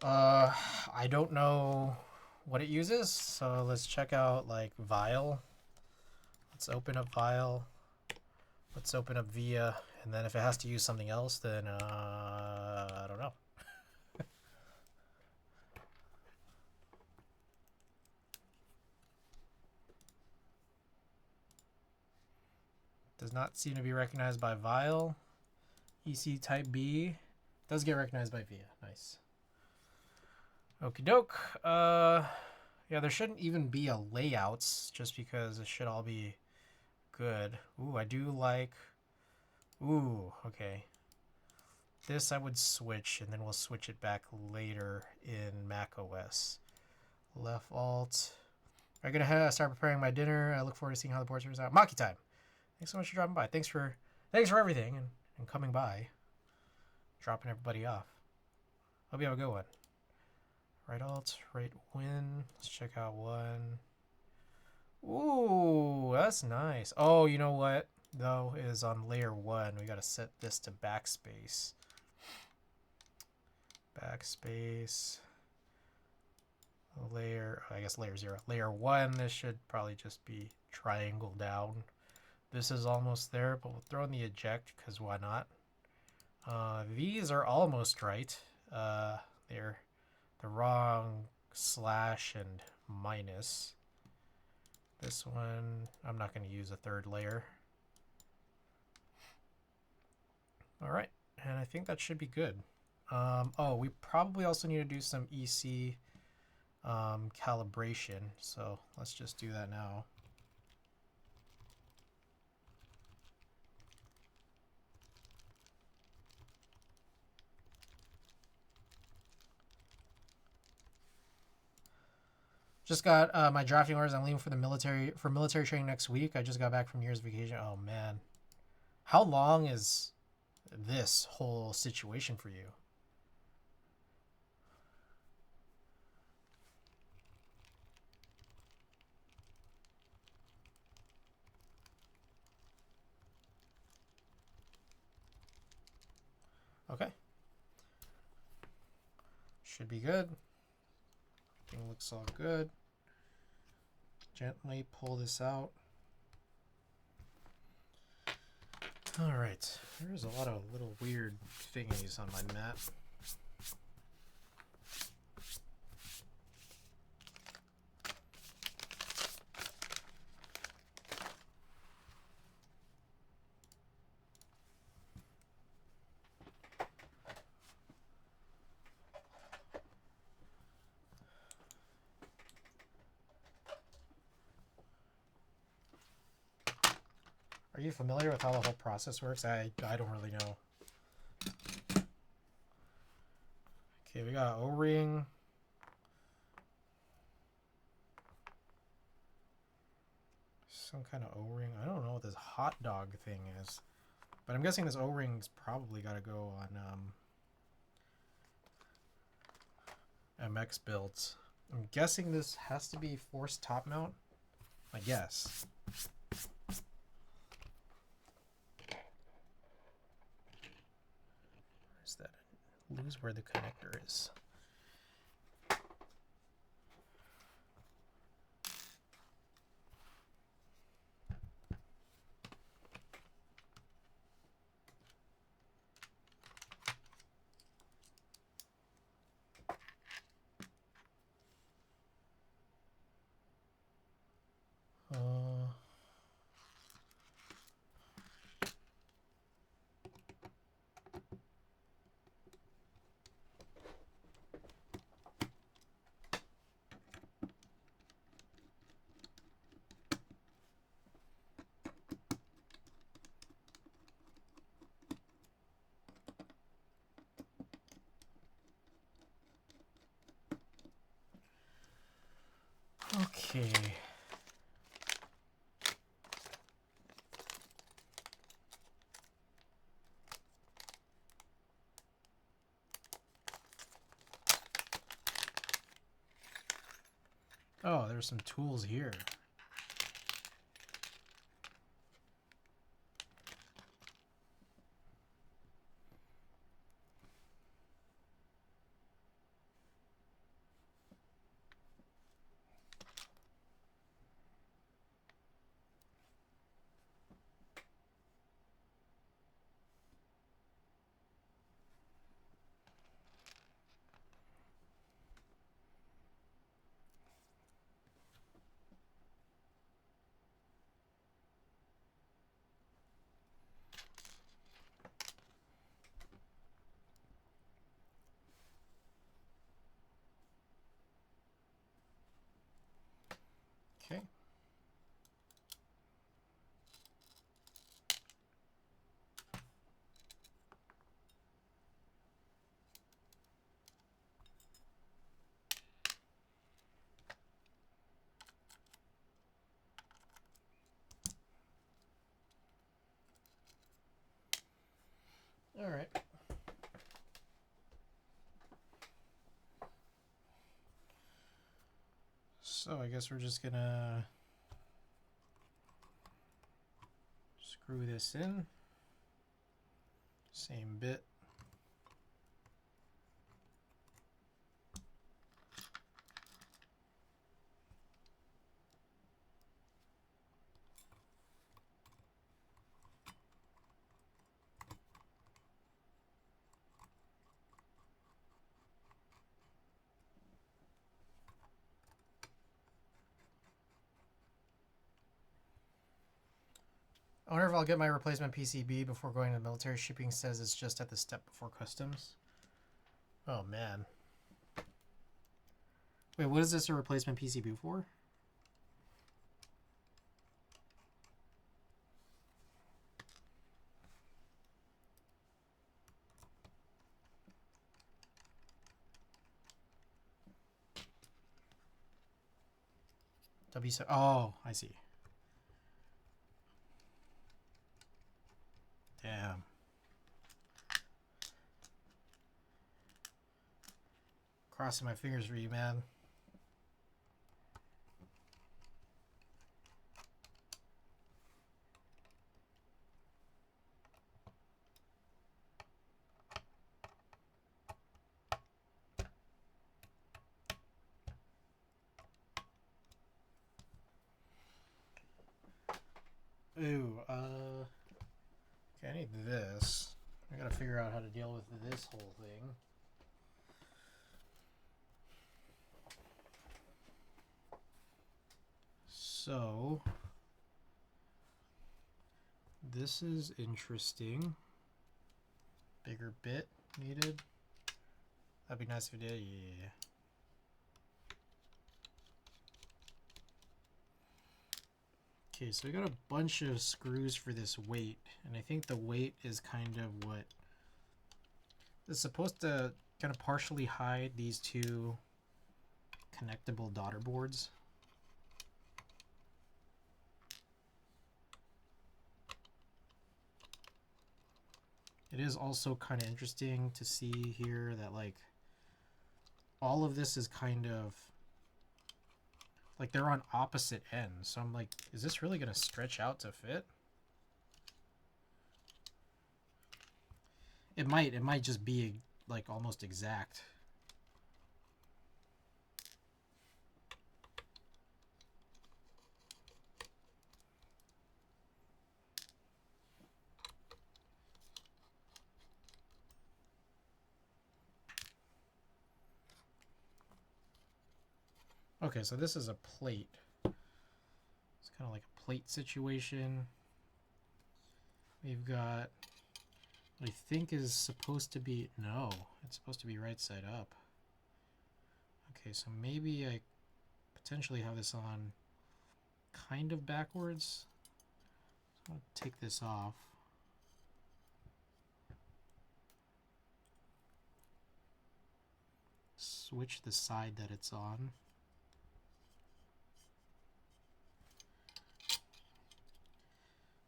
I don't know what it uses, so let's check out like Vial. Let's open up Vial. Let's open up Via, and then if it has to use something else, then I don't know. Does not seem to be recognized by Vile. EC type B. Does get recognized by VIA. Nice. Okie doke. Yeah, there shouldn't even be a layouts just because it should all be good. Ooh, I do like... Ooh, okay. This I would switch, and then we'll switch it back later in Mac OS. Left Alt. I'm gonna start preparing my dinner. I look forward to seeing how the board turns out. Maki time. Thanks so much for dropping by. Thanks for everything and coming by. Dropping everybody off. Hope you have a good one. Right Alt, right win. Let's check out one. Ooh, that's nice. Oh, you know what though is on layer 1. We gotta set this to backspace. Backspace. Layer, I guess layer 0. Layer 1, this should probably just be triangle down. This is almost there, but we'll throw in the eject because why not? These are almost right. They're the wrong slash and minus. This one, I'm not going to use a third layer. All right, and I think that should be good. Oh, we probably also need to do some EC calibration, so let's just do that now. Just got my drafting orders. I'm leaving for the military training next week. I just got back from year's vacation. Oh man, how long is this whole situation for you? Okay. Should be good. Everything looks all good. Gently pull this out. All right. There's a lot of little weird thingies on my mat. Are you familiar with how the whole process works? I don't really know. Okay, we got O-ring. Some kind of O-ring. I don't know what this hot dog thing is. But I'm guessing this O-ring's probably got to go on MX builds. I'm guessing this has to be forced top mount. I guess. Where's that? Lose where the connector is. Okay. Oh, there's some tools here. So I guess we're just gonna screw this in. Same bit. I wonder if I'll get my replacement PCB before going to the military. Shipping says it's just at the step before customs. Oh man. Wait, what is this a replacement PCB for? W7. Oh, I see. Damn. Crossing my fingers for you, man. Ooh, okay, I need this. I gotta figure out how to deal with this whole thing. So, this is interesting. Bigger bit needed. That'd be nice if it did, yeah. Okay, so we got a bunch of screws for this weight, and I think the weight is kind of what is supposed to kind of partially hide these two connectable daughter boards. It is also kind of interesting to see here that like all of this is kind of like they're on opposite ends. So I'm like, is this really going to stretch out to fit? It might just be like almost exact. Okay, so this is a plate. It's kind of like a plate situation. We've got what I think is supposed to be, no, it's supposed to be right side up. Okay, so maybe I potentially have this on kind of backwards. So I'll take this off. Switch the side that it's on.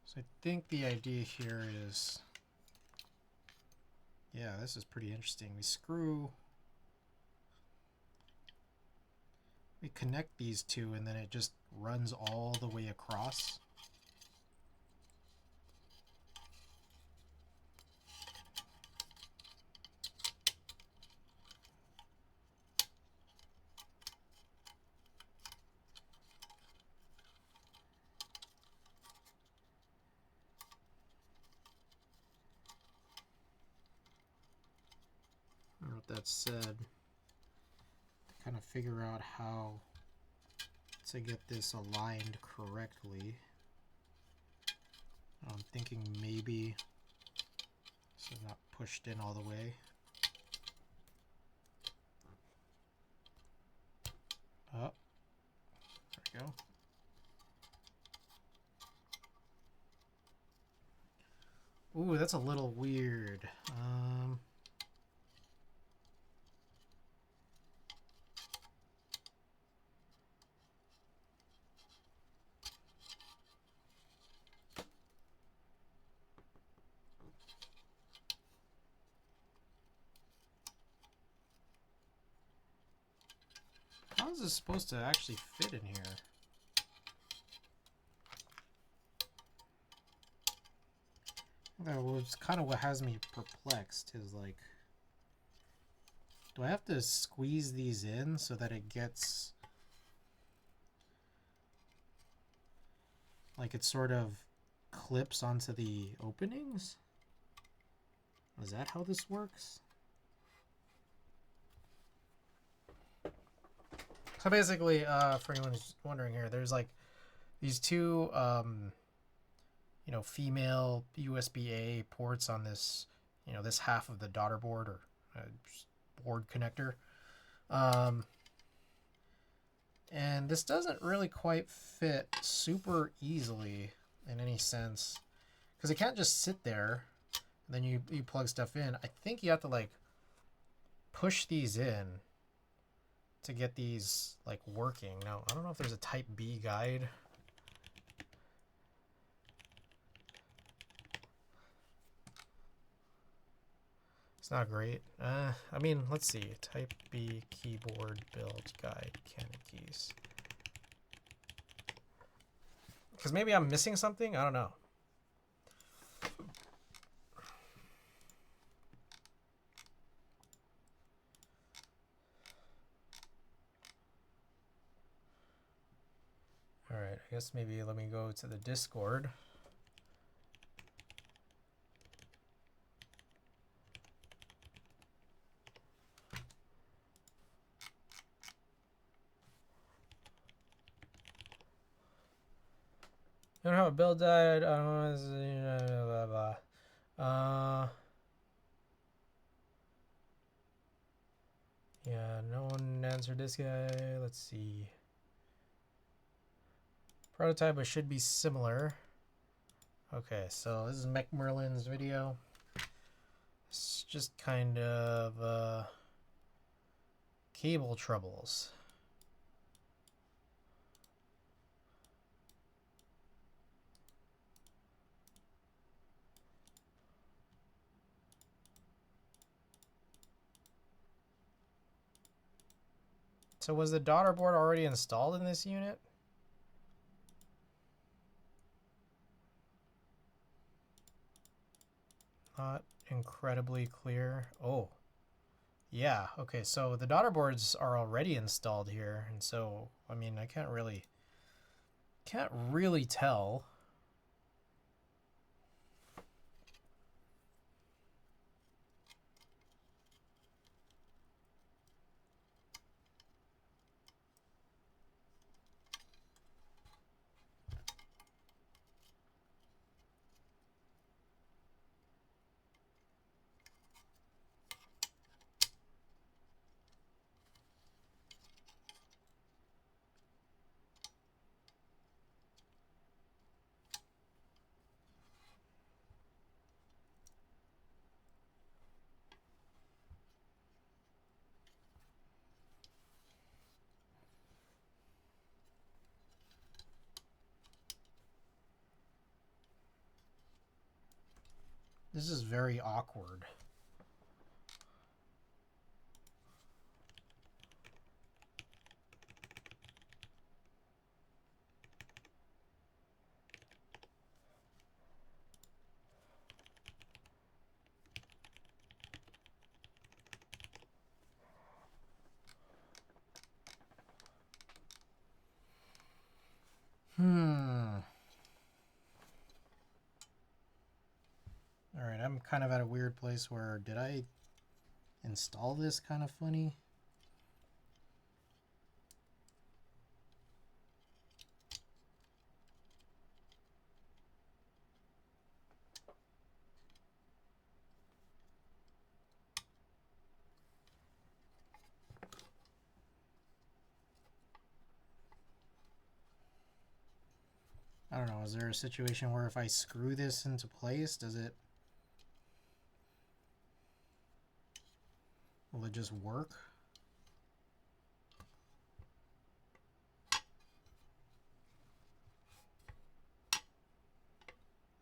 So I think the idea here is, yeah, this is pretty interesting. We connect these two and then it just runs all the way across. With that said, to kind of figure out how to get this aligned correctly, I'm thinking maybe so it's not pushed in all the way. Oh, there we go. Ooh, that's a little weird. is this supposed to actually fit in here? That was kind of what has me perplexed, is like, do I have to squeeze these in so that it gets, like, it sort of clips onto the openings? Is that how this works? So basically, for anyone who's wondering here, there's like these two, you know, female USB-A ports on this, you know, this half of the daughter board or board connector. And this doesn't really quite fit super easily in any sense, because it can't just sit there and then you plug stuff in. I think you have to like push these in to get these like working. Now, I don't know if there's a type B guide. It's not great. I mean, let's see. Type B keyboard build guide, Canon keys. Because maybe I'm missing something? I don't know. Alright, I guess maybe let me go to the Discord. You don't have a build guide. I don't know. Blah, blah, blah. Yeah, no one answered this guy. Let's see. Prototype, but should be similar. Okay, so this is McMerlin's video. It's just kind of cable troubles. So was the daughter board already installed in this unit? Not incredibly clear. Oh, yeah. Okay, so the daughter boards are already installed here, and so I mean I can't really tell. This is very awkward. Alright, I'm kind of at a weird place where, did I install this kind of funny? I don't know, is there a situation where if I screw this into place, will it just work?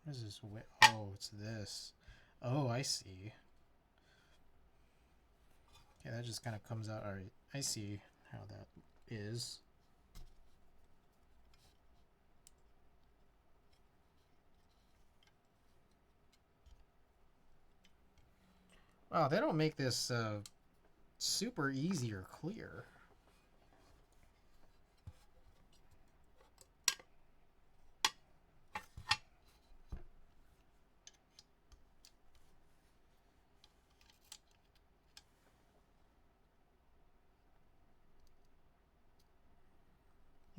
What is this? Oh, it's this. Oh, I see. Okay, that just kind of comes out. Alright, I see how that is. Wow, they don't make this super easy or clear.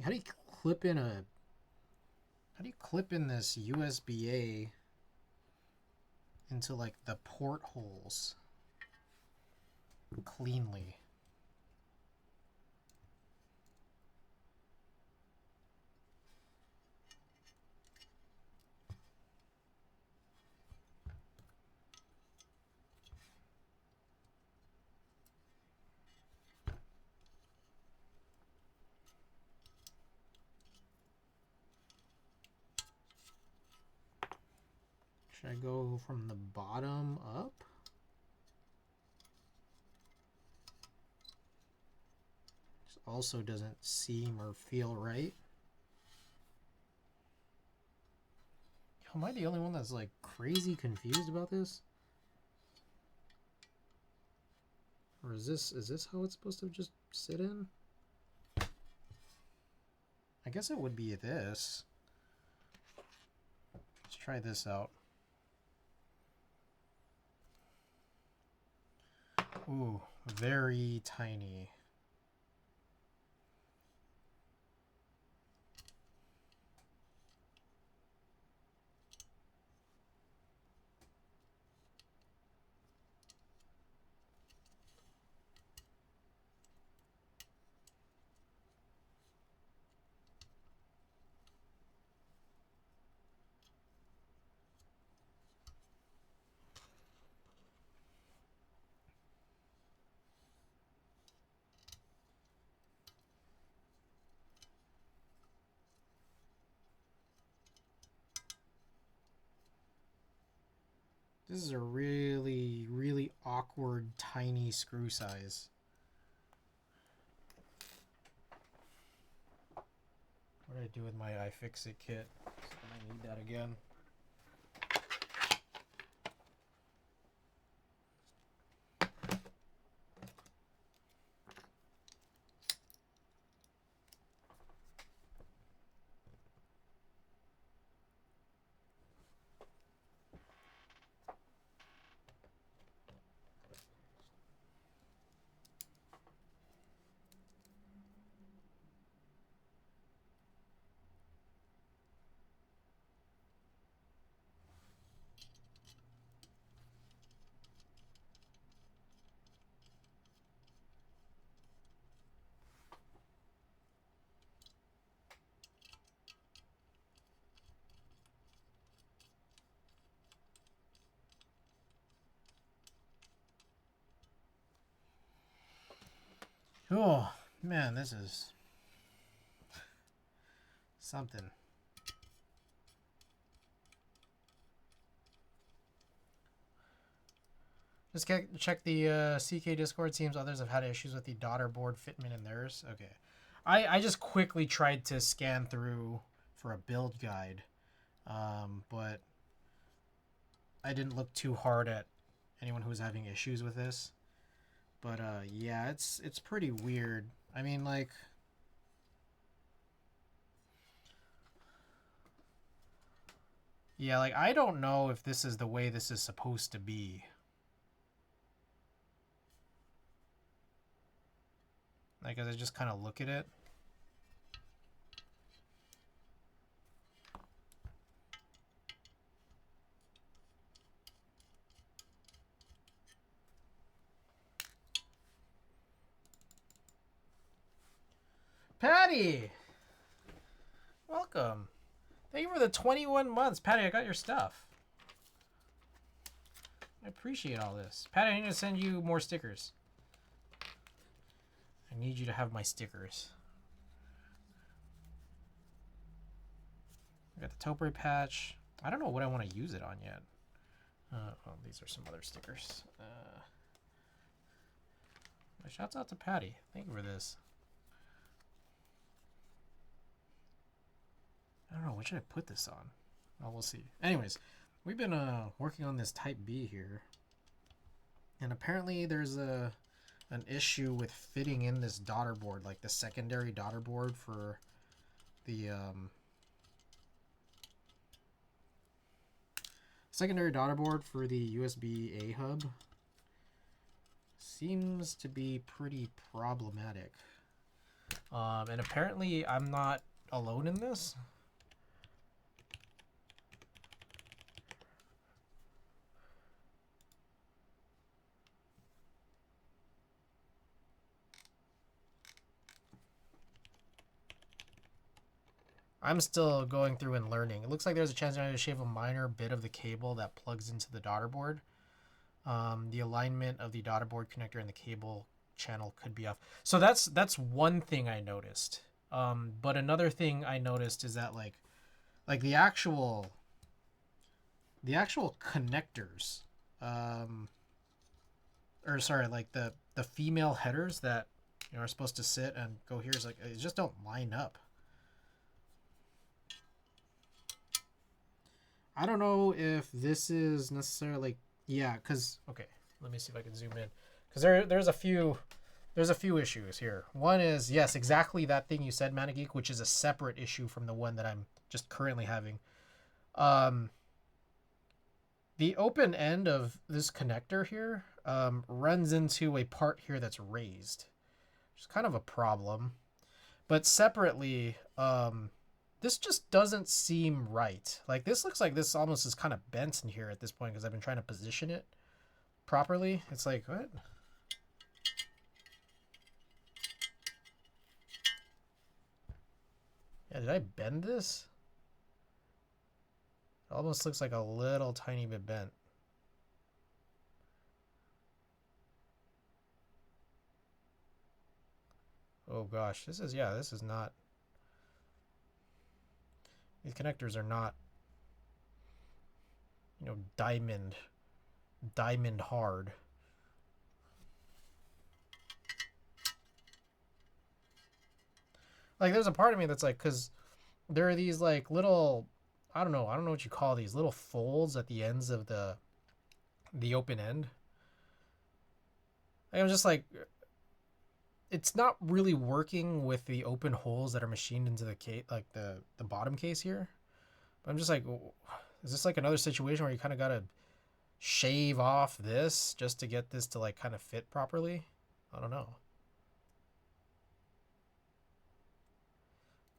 How do you clip in a... How do you clip in this USB-A into like the portholes cleanly? Should I go from the bottom up? This also doesn't seem or feel right. Am I the only one that's like crazy confused about this? Or is this how it's supposed to just sit in? I guess it would be this. Let's try this out. Ooh, very tiny. This is a really, really awkward, tiny screw size. What did I do with my iFixit kit? I need that again. Oh, man, this is something. Just check the CK Discord. Seems others have had issues with the daughter board fitment in theirs. Okay. I just quickly tried to scan through for a build guide, but I didn't look too hard at anyone who was having issues with this. But yeah, it's pretty weird. I mean, like, yeah, like I don't know if this is the way this is supposed to be. Like, as I just kind of look at it. Patty! Welcome. Thank you for the 21 months. Patty, I got your stuff. I appreciate all this. Patty, I need to send you more stickers. I need you to have my stickers. I got the Topre patch. I don't know what I want to use it on yet. Well, these are some other stickers. Shouts out to Patty. Thank you for this. I don't know, what should I put this on? Well, we'll see. Anyways, we've been working on this Type B here. And apparently there's an issue with fitting in this daughter board, like the secondary daughter board for the secondary daughter board for the USB-A hub. Seems to be pretty problematic. And apparently I'm not alone in this. I'm still going through and learning. It looks like there's a chance I need to shave a minor bit of the cable that plugs into the daughter board. The alignment of the daughter board connector and the cable channel could be off. So that's one thing I noticed. But another thing I noticed is that like the actual connectors, or sorry, like the female headers that are supposed to sit and go here, is like, it just don't line up. I don't know if this is necessarily, yeah, because, okay, let me see if I can zoom in. Because there's a few issues here. One is, yes, exactly that thing you said, Manigeek, which is a separate issue from the one that I'm just currently having. The open end of this connector here runs into a part here that's raised, which is kind of a problem. But separately, this just doesn't seem right. Like, this looks like this almost is kind of bent in here at this point because I've been trying to position it properly. It's like, what? Yeah, did I bend this? It almost looks like a little tiny bit bent. Oh gosh, this is not. These connectors are not, diamond hard. Like, there's a part of me that's like, because there are these like little, I don't know what you call these little folds at the ends of the open end. I'm just like, it's not really working with the open holes that are machined into the case, like the bottom case here. But I'm just like, is this like another situation where you kind of gotta shave off this just to get this to like kind of fit properly? I don't know.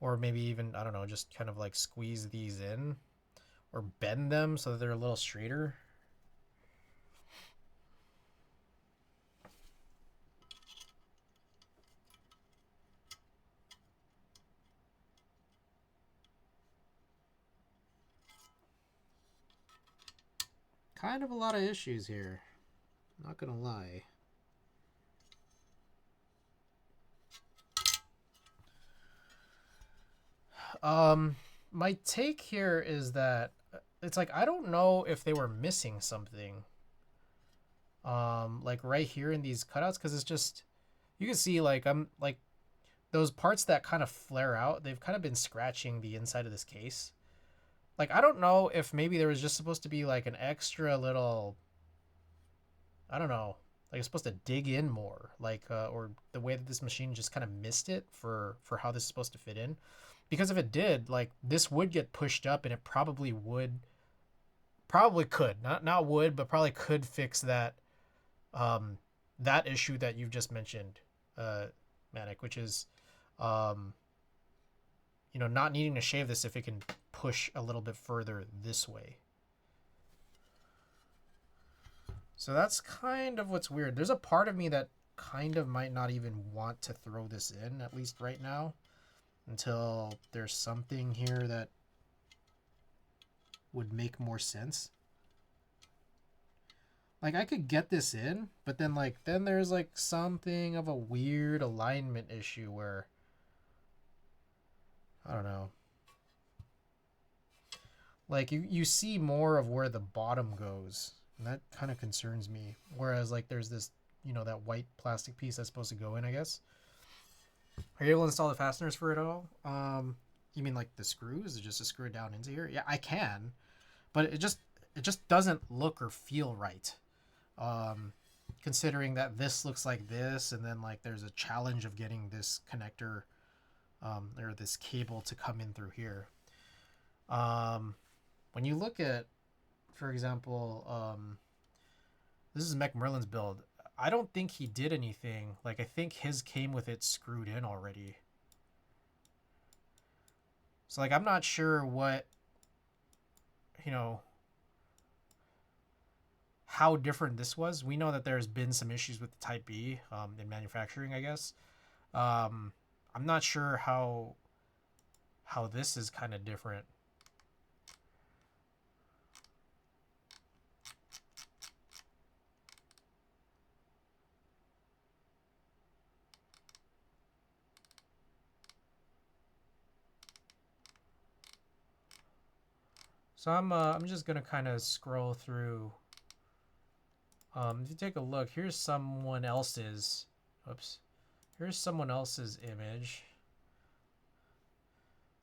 Or maybe even, I don't know, just kind of like squeeze these in or bend them so that they're a little straighter. Kind of a lot of issues here, not gonna lie. My take here is that it's like, I don't know if they were missing something like right here in these cutouts, because it's just, you can see like I'm like those parts that kind of flare out, they've kind of been scratching the inside of this case. Like, I don't know if maybe there was just supposed to be like an extra little, I don't know, like it's supposed to dig in more, like or the way that this machine just kind of missed it for how this is supposed to fit in. Because if it did, like, this would get pushed up and it probably could, not would, but probably could fix that that issue that you've just mentioned, Manic, which is not needing to shave this if it can push a little bit further this way. So that's kind of what's weird. There's a part of me that kind of might not even want to throw this in, at least right now, until there's something here that would make more sense. Like, I could get this in, but then there's like something of a weird alignment issue where, I don't know. Like, you see more of where the bottom goes, and that kind of concerns me. Whereas, like, there's this, that white plastic piece that's supposed to go in, I guess. Are you able to install the fasteners for it all? You mean like the screws? Just to screw it down into here? Yeah, I can, but it just doesn't look or feel right. Considering that this looks like this, and then like there's a challenge of getting this connector or this cable to come in through here. When you look at, for example, this is McMerlin's build. I don't think he did anything. Like, I think his came with it screwed in already. So, like, I'm not sure what, you know, how different this was. We know that there's been some issues with the Type B in manufacturing, I guess. I'm not sure how this is kind of different. So I'm just gonna kind of scroll through. If you take a look, here's someone else's. Oops. Here's someone else's image.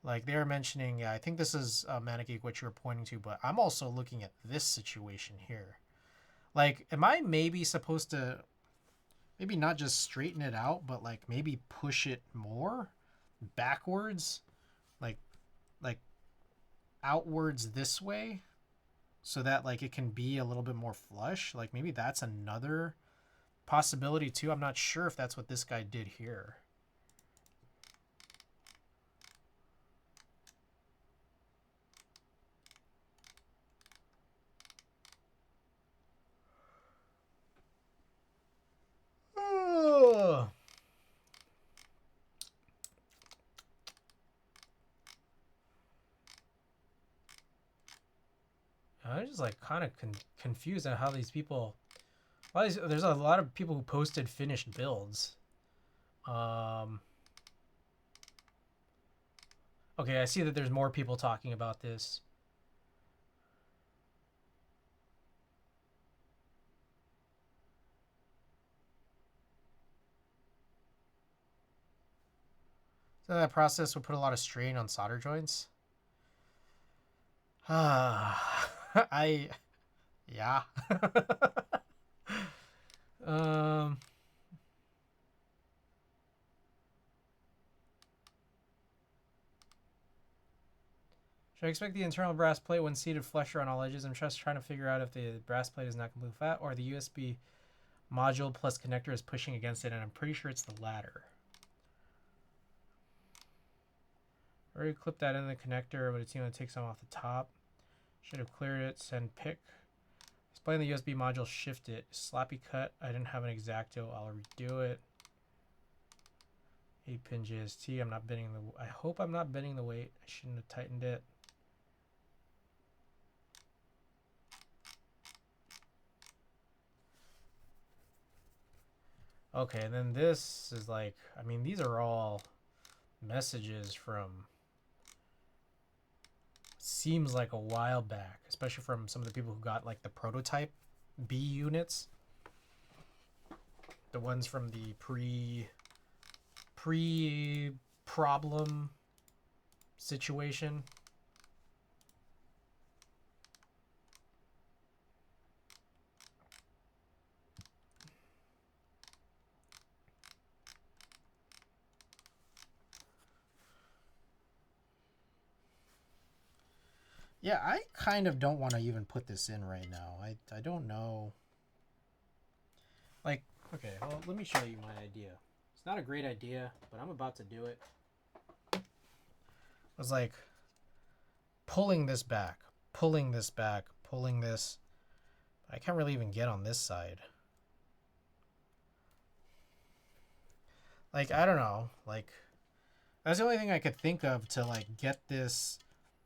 Like they're mentioning, yeah, I think this is Manic what you were pointing to, but I'm also looking at this situation here. Like, am I maybe supposed to maybe not just straighten it out, but like maybe push it more backwards, like like outwards this way, so that like it can be a little bit more flush? Like maybe that's another possibility too. I'm not sure if that's what this guy did here. I'm just like kind of confused on how these people. There's a lot of people who posted finished builds. Okay, I see that there's more people talking about this. So that process would put a lot of strain on solder joints. Yeah. um, should I expect the internal brass plate when seated flush on all edges? I'm just trying to figure out if the brass plate is not completely flat or the USB module plus connector is pushing against it, and I'm pretty sure it's the latter. I already clipped that in the connector, but it seemed to take some off the top. Should have cleared it, send pick. Explain the USB module, shift it. Sloppy cut. I didn't have an X-Acto. I'll redo it. 8-pin JST. I'm not bending the... I hope I'm not bending the weight. I shouldn't have tightened it. Okay, and then this is like... I mean, these are all messages from... Seems like a while back. Especially from some of the people who got like the prototype B units. The ones from the pre-problem situation. Yeah, I kind of don't want to even put this in right now. I don't know. Like, okay, well, let me show you my idea. It's not a great idea, but I'm about to do it. I was like pulling this back, pulling this back, pulling this. I can't really even get on this side. Like, I don't know. Like, that's the only thing I could think of to like get this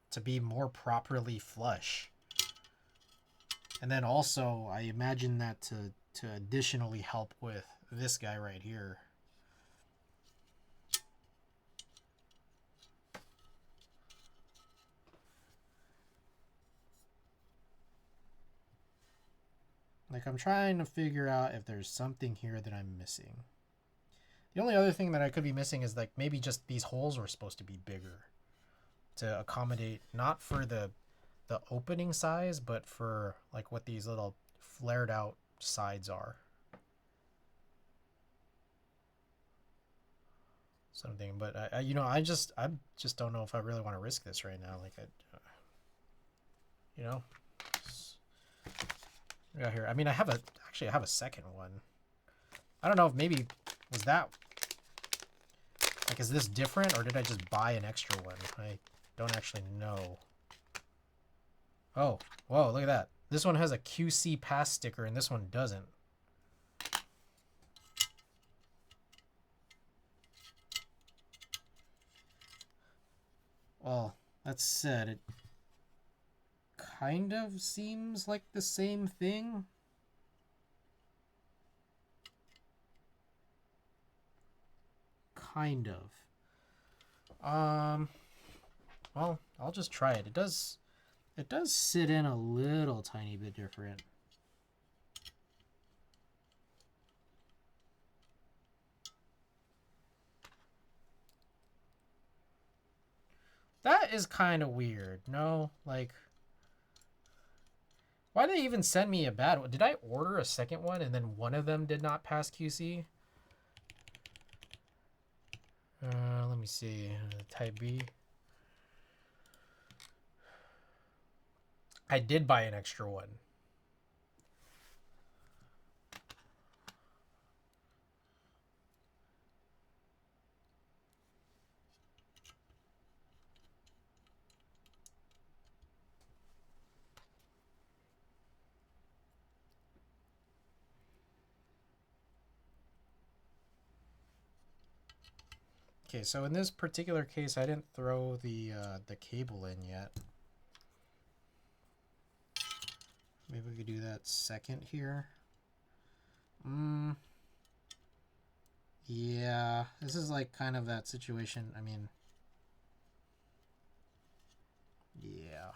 to be more properly flush. And then also, I imagine that to additionally help with this guy right here. Like, I'm trying to figure out if there's something here that I'm missing. The only other thing that I could be missing is like maybe just these holes were supposed to be bigger. to accommodate not for the opening size, but for like what these little flared out sides are. Something, but I just don't know if I really want to risk this right now. Like got here. I mean, I have a second one. I don't know if maybe was that like, is this different or did I just buy an extra one? I don't actually know. Oh, whoa, look at that. This one has a QC pass sticker and this one doesn't. Well, that said, it kind of seems like the same thing. Kind of. Well, I'll just try it. It does sit in a little tiny bit different. That is kind of weird. No, like, why did they even send me a bad one? Did I order a second one and then one of them did not pass QC? Let me see. Type B. I did buy an extra one. Okay, so in this particular case, I didn't throw the cable in yet. Maybe we could do that second here. Yeah, this is like kind of that situation. I mean, yeah.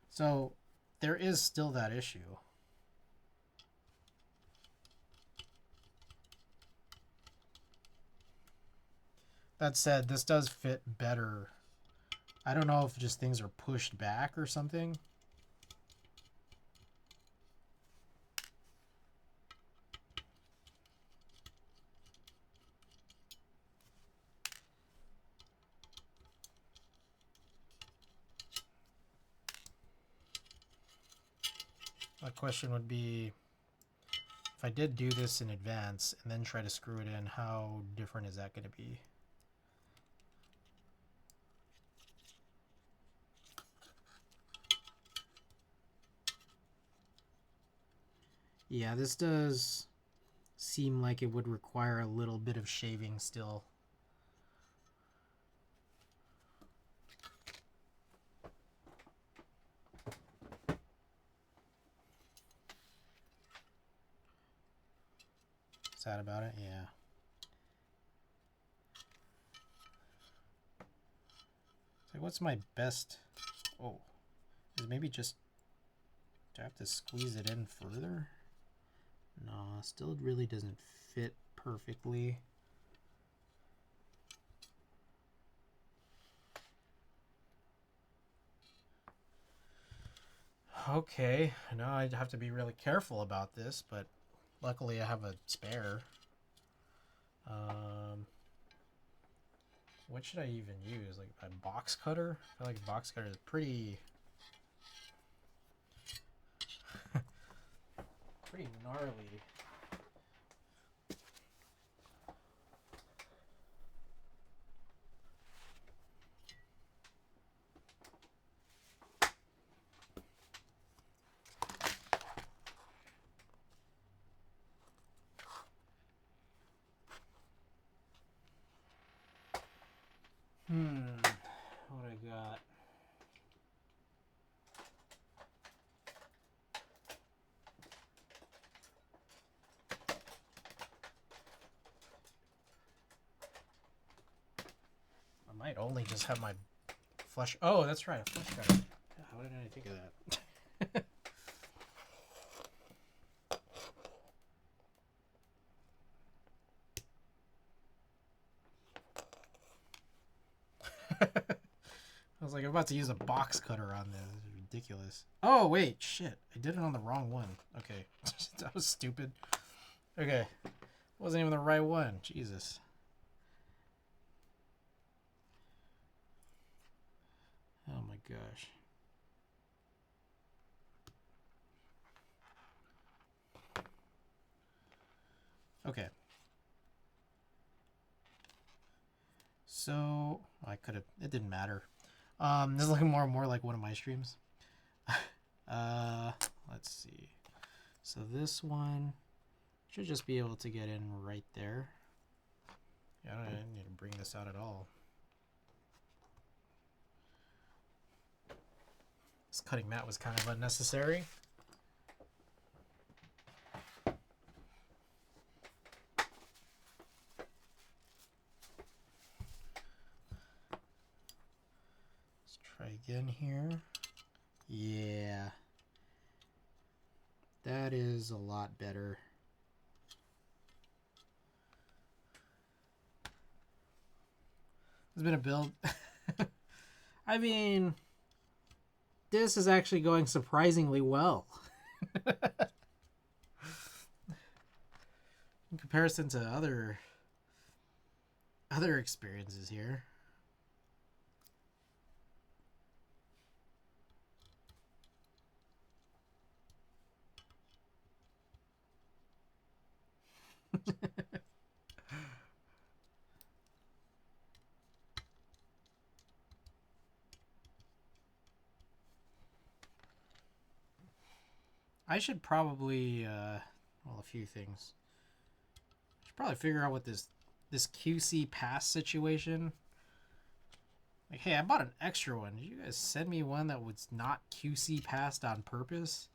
So there is still that issue. That said, this does fit better. I don't know if just things are pushed back or something. My question would be, if I did do this in advance and then try to screw it in, how different is that going to be? Yeah, this does seem like it would require a little bit of shaving still. Is that about it? Yeah. So what's my best? Oh, is maybe just, do I have to squeeze it in further? No, still it really doesn't fit perfectly. Okay, now I'd have to be really careful about this, but luckily I have a spare. What should I even use? Like a box cutter? I feel like a box cutter is pretty pretty gnarly. What I got? I might only just have my flush. Oh, that's right, a flush cutter. How did I think of that? I was like, I'm about to use a box cutter on this. This is ridiculous. Oh, wait. Shit. I did it on the wrong one. Okay. That was stupid. Okay. Wasn't even the right one. Jesus. Oh my gosh. Okay. So I could have. It didn't matter. This is looking more and more like one of my streams. Let's see. So this one should just be able to get in right there. Yeah, I don't need to bring this out at all. This cutting mat was kind of unnecessary. Let's try again here. Yeah. That is a lot better. There's been a build. I mean, this is actually going surprisingly well. In comparison to other experiences here. I should probably, well, a few things. I should probably figure out what this QC pass situation. Like, hey, I bought an extra one. Did you guys send me one that was not QC passed on purpose?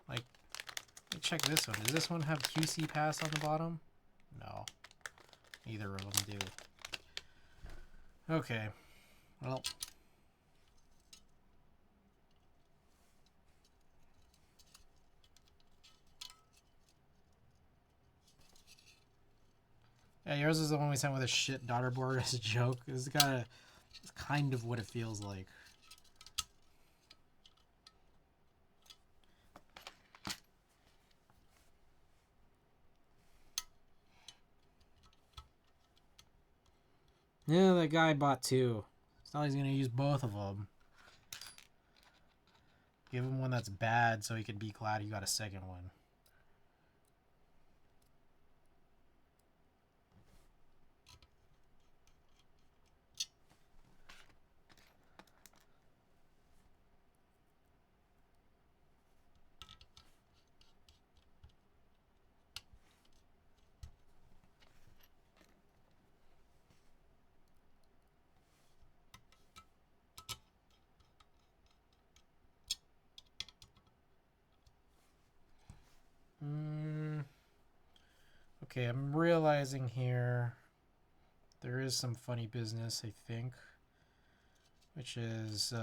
Like, let me check this one. Does this one have QC pass on the bottom? No. Neither of them do. Okay. Well. Yeah, yours is the one we sent with a shit daughter board as a joke. It's kind of what it feels like. Yeah, that guy bought two. It's not like he's gonna use both of them. Give him one that's bad so he can be glad he got a second one. Okay, I'm realizing here there is some funny business, I think, which is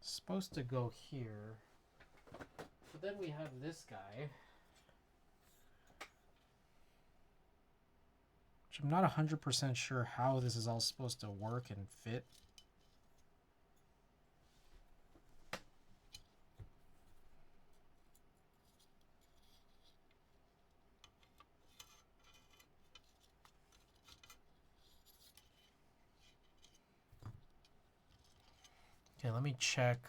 supposed to go here, but then we have this guy, which I'm not 100% sure how this is all supposed to work and fit. Okay, let me check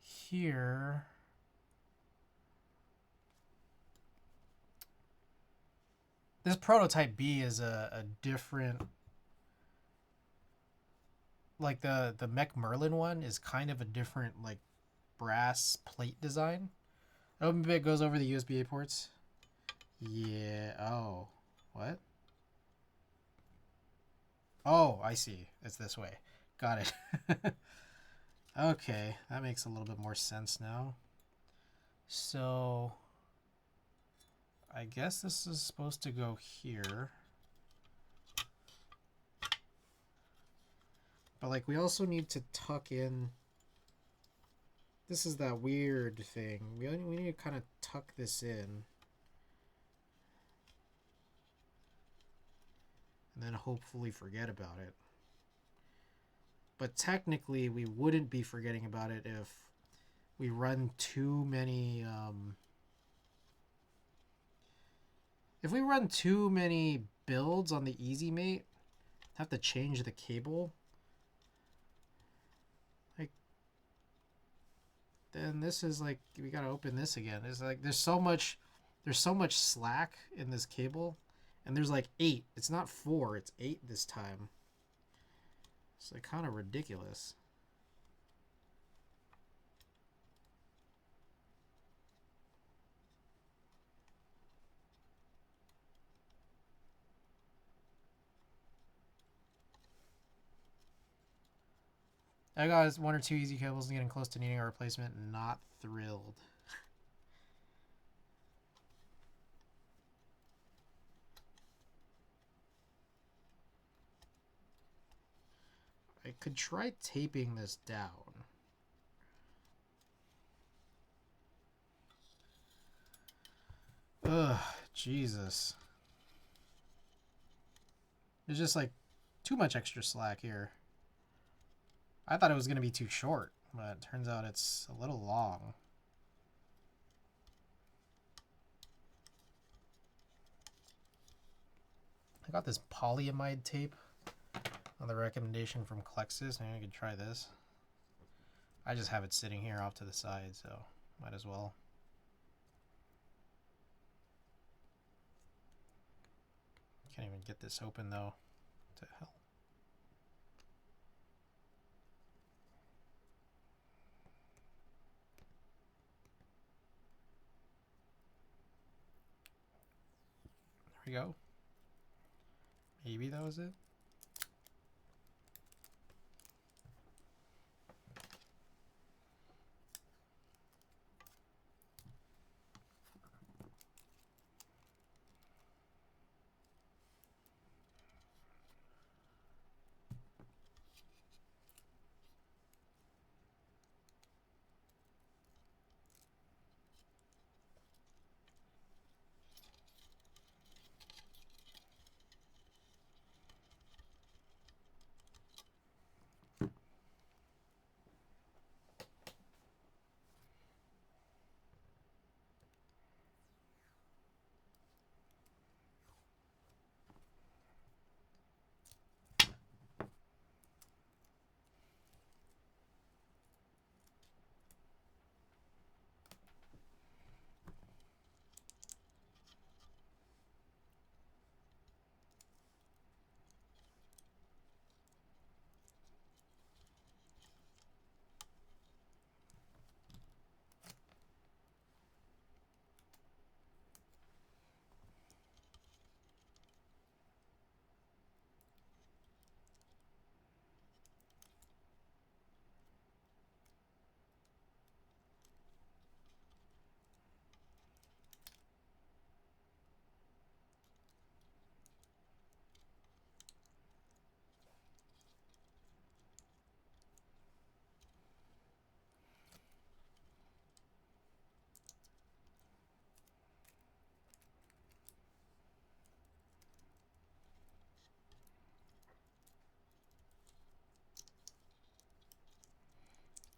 here. This prototype B is a different, like the Mech Merlin one is kind of a different like brass plate design. Open bit goes over the USB-A ports. Yeah. Oh, what? Oh, I see. It's this way. Got it. Okay, that makes a little bit more sense now. So, I guess this is supposed to go here. But like we also need to tuck in This is that weird thing. We need to kind of tuck this in. And then hopefully forget about it. But technically, we wouldn't be forgetting about it if we run too many... if we run too many builds on the Easy Mate, have to change the cable. Like, then this is like, we gotta open this again. It's like, there's so much slack in this cable. And there's like 8. It's not 4, it's 8 this time. It's like kind of ridiculous. I got 1 or 2 easy cables and getting close to needing a replacement. Not thrilled. I could try taping this down. Ugh, Jesus. There's just like too much extra slack here. I thought it was going to be too short, but it turns out it's a little long. I got this polyamide tape on the recommendation from Klexus. Maybe I could try this. I just have it sitting here off to the side, so might as well. Can't even get this open though. What the hell? There we go. Maybe that was it.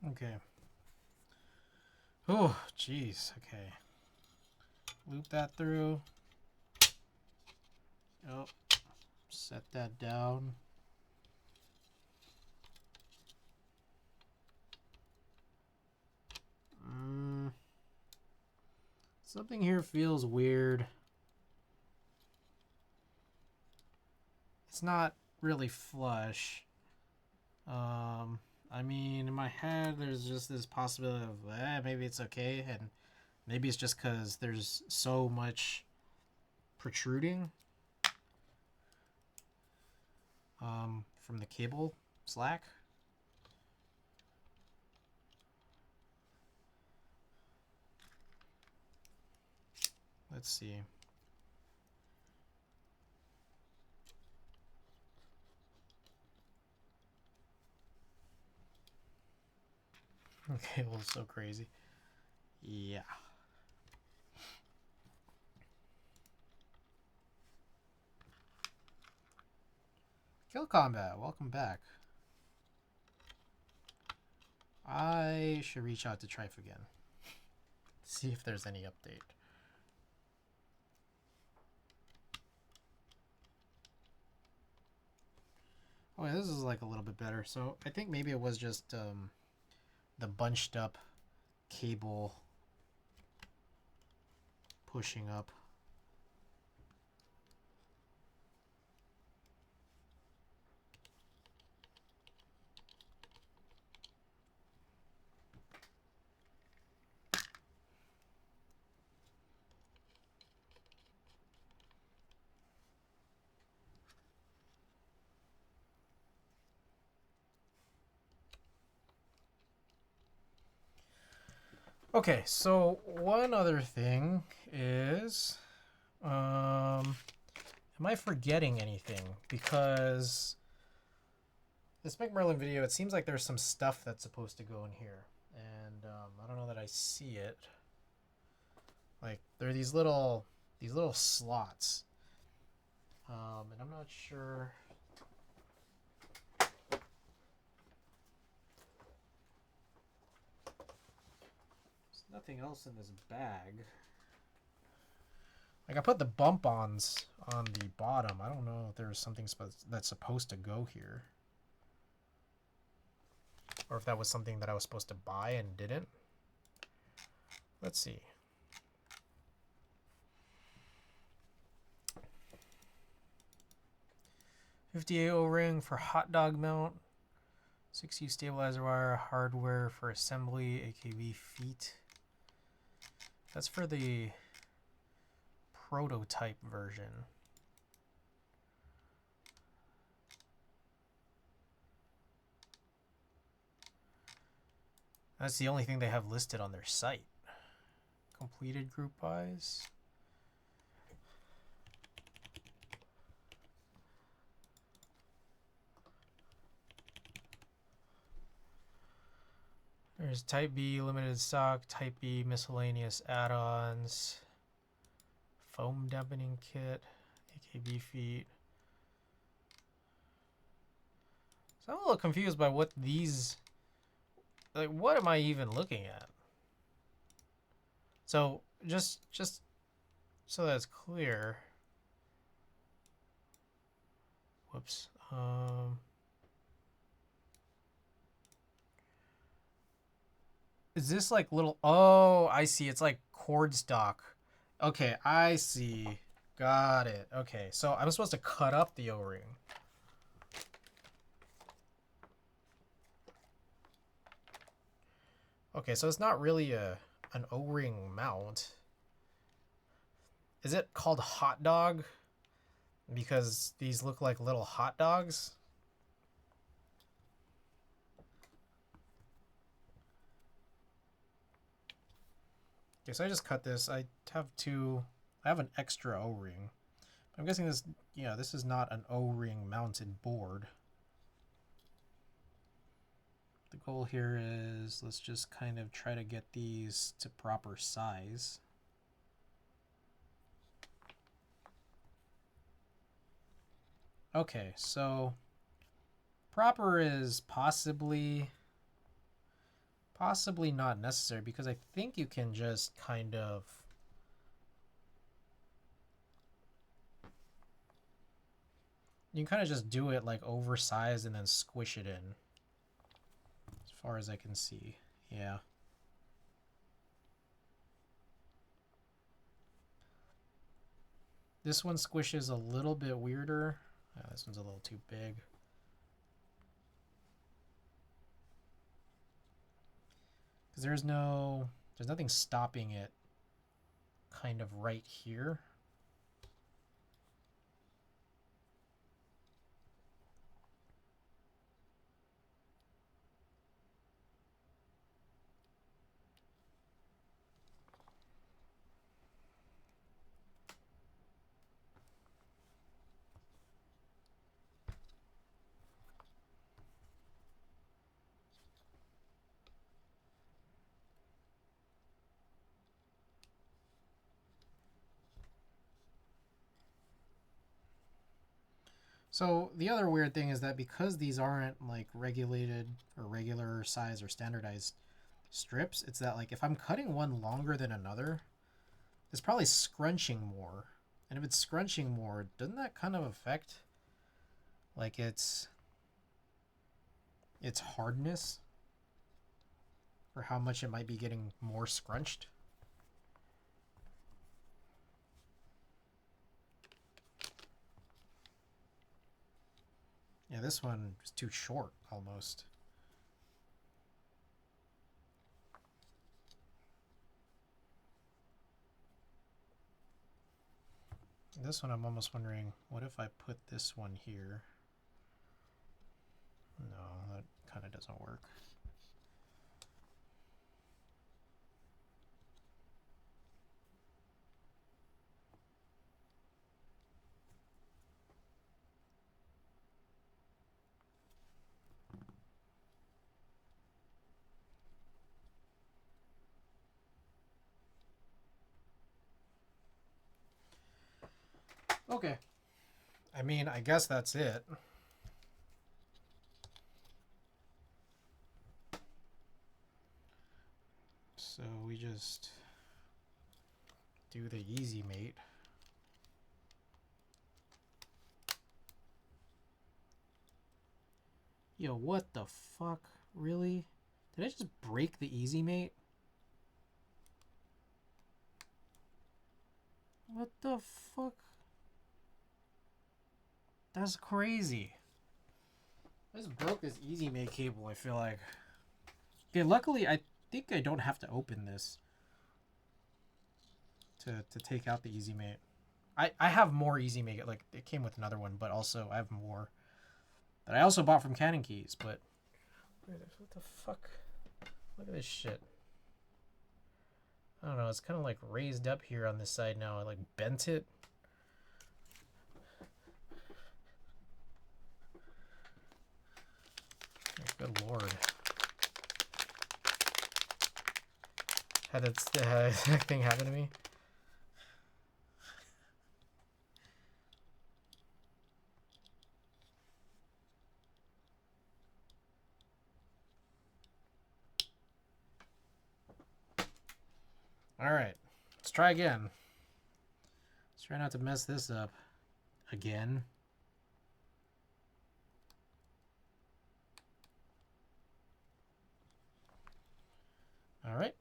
Okay. Oh, jeez. Okay. Loop that through. Oh, set that down. Something here feels weird. It's not really flush. I mean, in my head, there's just this possibility of, maybe it's okay, and maybe it's just because there's so much protruding from the cable slack. Let's see. Okay, well, so crazy. Yeah. Kill Combat, welcome back. I should reach out to Trife again. See if there's any update. Oh, yeah, this is like a little bit better. So I think maybe it was just the bunched up cable pushing up. Okay, so one other thing is, am I forgetting anything? Because this McMerlin video, it seems like there's some stuff that's supposed to go in here, and I don't know that I see it. Like there are these little slots, and I'm not sure. There's nothing else in this bag. Like I put the bump-ons on the bottom. I don't know if there's something that's supposed to go here. Or if that was something that I was supposed to buy and didn't. Let's see. 58 O-ring for hot dog mount. 6U stabilizer wire, hardware for assembly, AKV feet. That's for the prototype version. That's the only thing they have listed on their site. Completed group buys. There's Type B limited stock, Type B miscellaneous add-ons, foam dampening kit, AKB feet. So I'm a little confused by what these, like, what am I even looking at? So just so that's clear. Whoops. Is this like little? Oh, I see. It's like cord stock. Okay, I see. Got it. Okay, so I'm supposed to cut up the O-ring. Okay, so it's not really an O-ring mount. Is it called hot dog? Because these look like little hot dogs? Okay, so I just cut this. I have an extra O-ring. I'm guessing this, yeah, this is not an O-ring mounted board. The goal here is let's just kind of try to get these to proper size. Okay, so proper is possibly not necessary because I think you can just kind of just do it like oversized and then squish it in. As far as I can see. Yeah. This one squishes a little bit weirder. This one's a little too big. Because there's nothing stopping it kind of right here. So the other weird thing is that because these aren't like regulated or regular size or standardized strips, it's that like if I'm cutting one longer than another, it's probably scrunching more. And if it's scrunching more, doesn't that kind of affect like its hardness or how much it might be getting more scrunched? Yeah, this one is too short almost. This one I'm almost wondering, what if I put this one here? No, that kind of doesn't work. Okay. I mean, I guess that's it. So we just do the easy mate. Yo, what the fuck? Really? Did I just break the easy mate? What the fuck? That's crazy. I just broke this easy mate cable, I feel like. Okay, luckily I think I don't have to open this to take out the easy mate. I have more easy mate, like it came with another one, but also I have more that I also bought from Cannon Keys, but what the fuck? Look at this shit. I don't know, it's kind of like raised up here on this side now. I like bent it. Good lord. Had that thing happen to me. Alright, let's try again. Let's try not to mess this up again. Alright.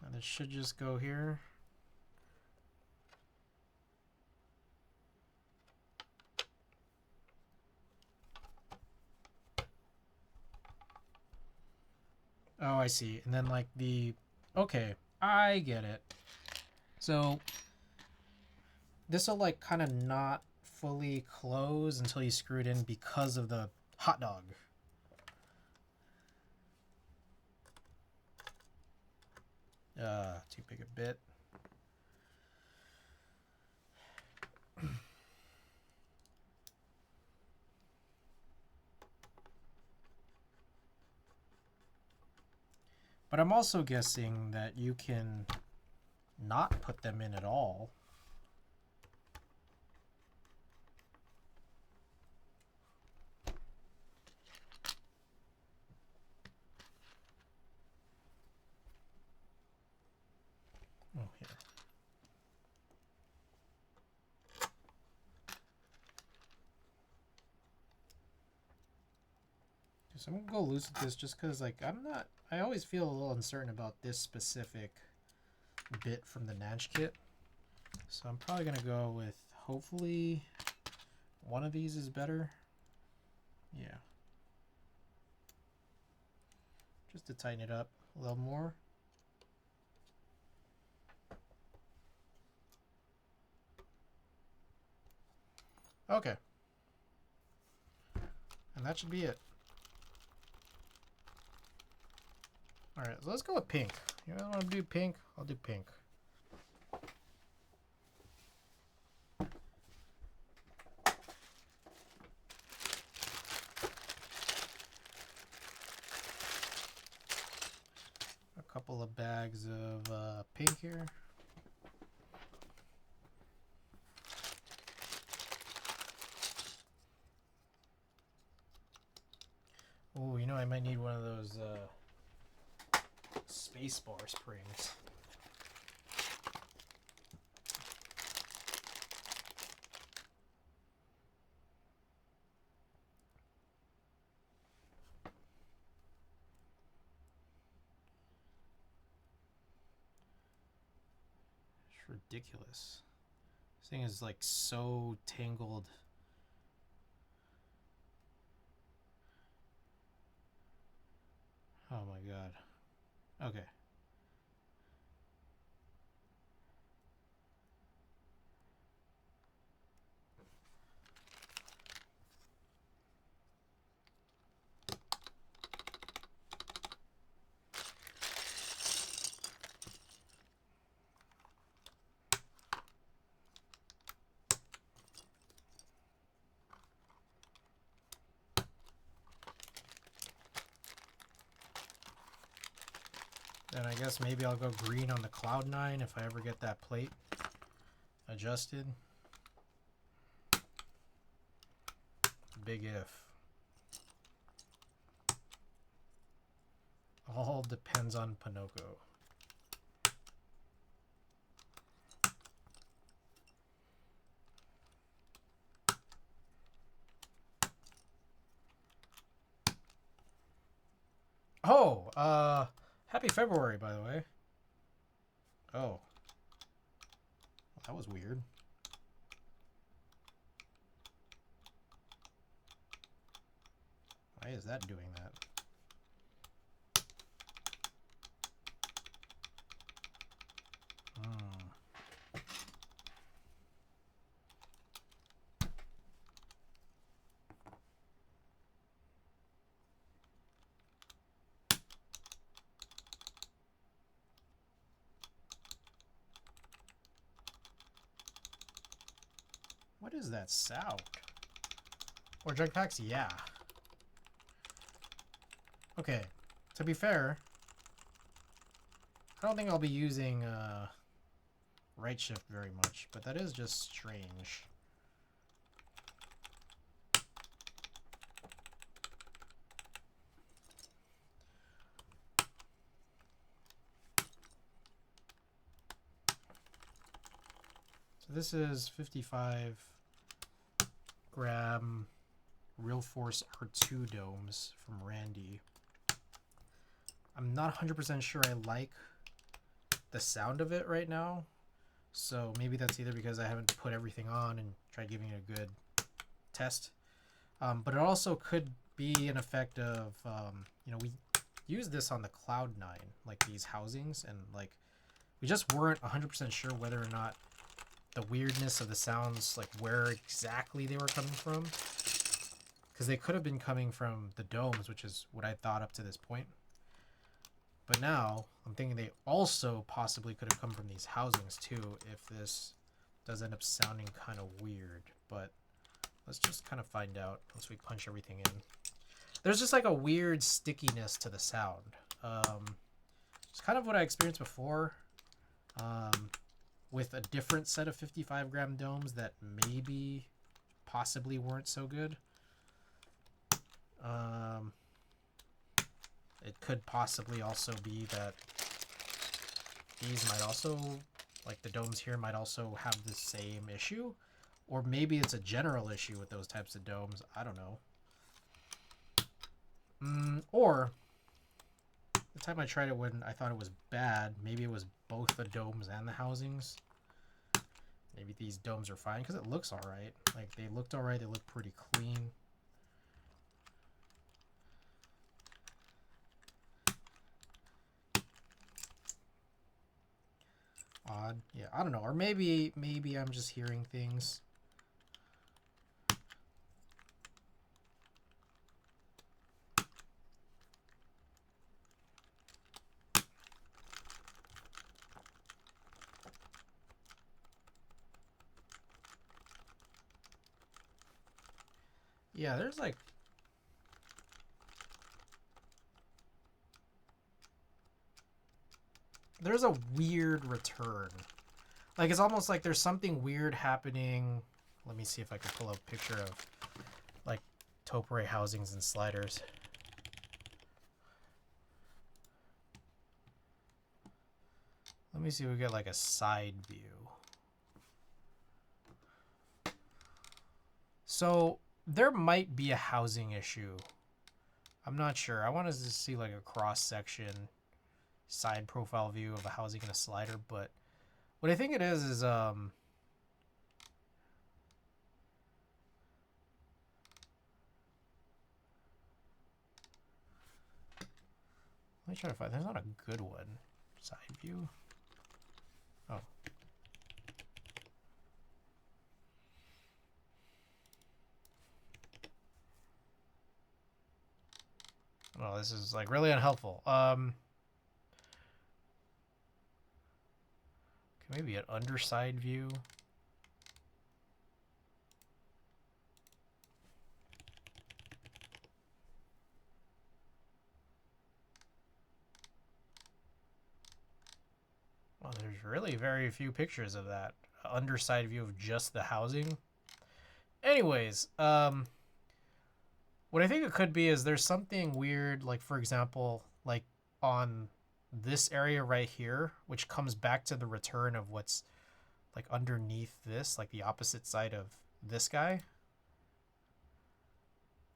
And this should just go here. Oh, I see. And then like the... Okay, I get it. So this will like kind of not fully close until you screw it in because of the hot dog. Too big a bit. But I'm also guessing that you can not put them in at all. Oh, here. So I'm gonna go loose with this just because like I always feel a little uncertain about this specific bit from the Natch kit. So I'm probably gonna go with, hopefully one of these is better. Yeah. Just to tighten it up a little more. Okay. And that should be it. Alright, so let's go with pink. You know, I want to do pink? I'll do pink. A couple of bags of pink here. need one of those space bar springs. It's ridiculous. This thing is like so tangled. Oh my god. Okay. Then I guess maybe I'll go green on the Cloud9 if I ever get that plate adjusted. Big if. All depends on Pinocchio. Oh, happy February, by the way. Oh. That was weird. Why is that doing that? What is that sound? Or junk packs? Yeah. Okay. To be fair, I don't think I'll be using right shift very much, but that is just strange. So this is 55 gram Real Force R2 domes from Randy. I'm not 100% sure I like the sound of it right now, so maybe that's either because I haven't put everything on and tried giving it a good test, but it also could be an effect of you know, we used this on the Cloud9, like these housings, and like we just weren't 100% sure whether or not the weirdness of the sounds, like where exactly they were coming from, because they could have been coming from the domes, which is what I thought up to this point. But now I'm thinking they also possibly could have come from these housings too, if this does end up sounding kind of weird. But let's just kind of find out once we punch everything in. There's just like a weird stickiness to the sound. It's kind of what I experienced before with a different set of 55 gram domes that maybe possibly weren't so good. It could possibly also be that these might also, like the domes here, might also have the same issue. Or maybe it's a general issue with those types of domes. I don't know. Or the time I tried it when I thought it was bad, maybe it was both the domes and the housings. Maybe these domes are fine because it looks alright. Like they looked alright, they look pretty clean. Odd. Yeah, I don't know. Or maybe I'm just hearing things. Yeah, there's like there's a weird return. Like it's almost like there's something weird happening. Let me see if I can pull up a picture of like topiary housings and sliders. me see if we get like a side view. So there might be a housing issue. I'm not sure. I want to see like a cross section side profile view of a housing and a slider, but what I think it is let me try to find, there's not a good one. Side view. Oh. Oh, this is like really unhelpful. Maybe an underside view. Well, there's really very few pictures of that. Underside view of just the housing. Anyways, what I think it could be is there's something weird, like for example, like on this area right here, which comes back to the return of what's like underneath this, like the opposite side of this guy.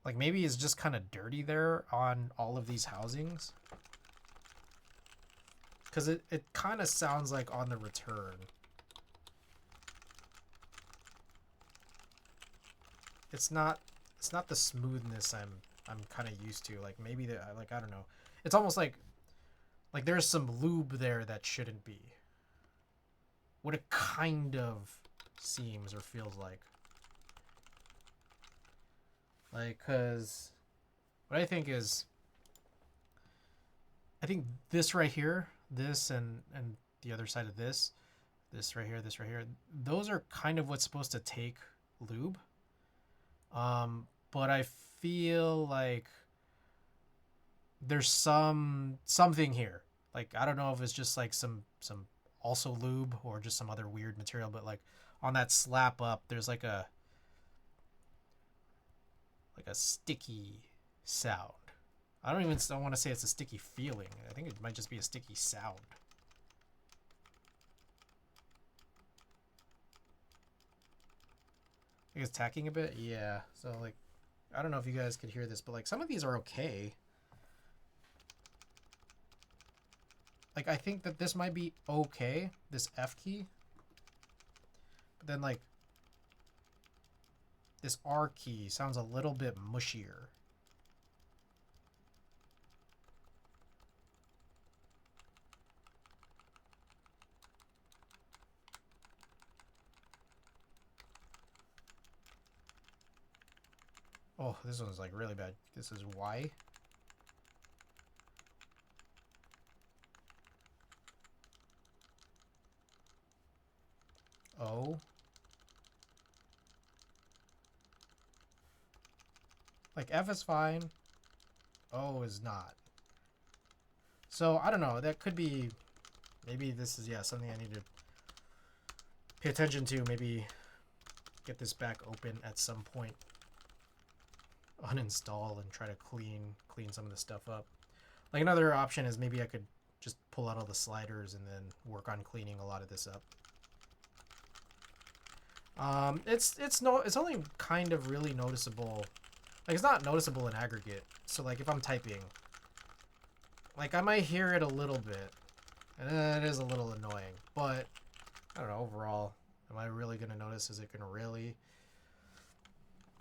Like maybe it's just kind of dirty there on all of these housings. Because it kind of sounds like on the return. It's not the smoothness I'm kind of used to. Like maybe the, like I don't know. It's almost like there's some lube there that shouldn't be. What it kind of seems or feels like. Like, cause what I think is, I think this right here, this and the other side of this right here, this right here, those are kind of what's supposed to take lube. But I feel like there's something here. Like I don't know if it's just like some also lube or just some other weird material, but like on that slap up, there's like a sticky sound. I don't want to say it's a sticky feeling. I think it might just be a sticky sound. I think it's tacking a bit. Yeah. So like, I don't know if you guys could hear this, but like some of these are okay. Like I think that this might be okay, this F key. But then like this R key sounds a little bit mushier. Oh, this one's like really bad. This is Y. O. Like F is fine. O is not. So I don't know. That could be, maybe this is, yeah, something I need to pay attention to. Maybe get this back open at some point. Uninstall and try to clean some of the stuff up. Like another option is maybe I could just pull out all the sliders and then work on cleaning a lot of this up. It's only kind of really noticeable. Like it's not noticeable in aggregate. So like if I'm typing, like I might hear it a little bit, and it is a little annoying. But I don't know. Overall, am I really gonna notice? Is it gonna really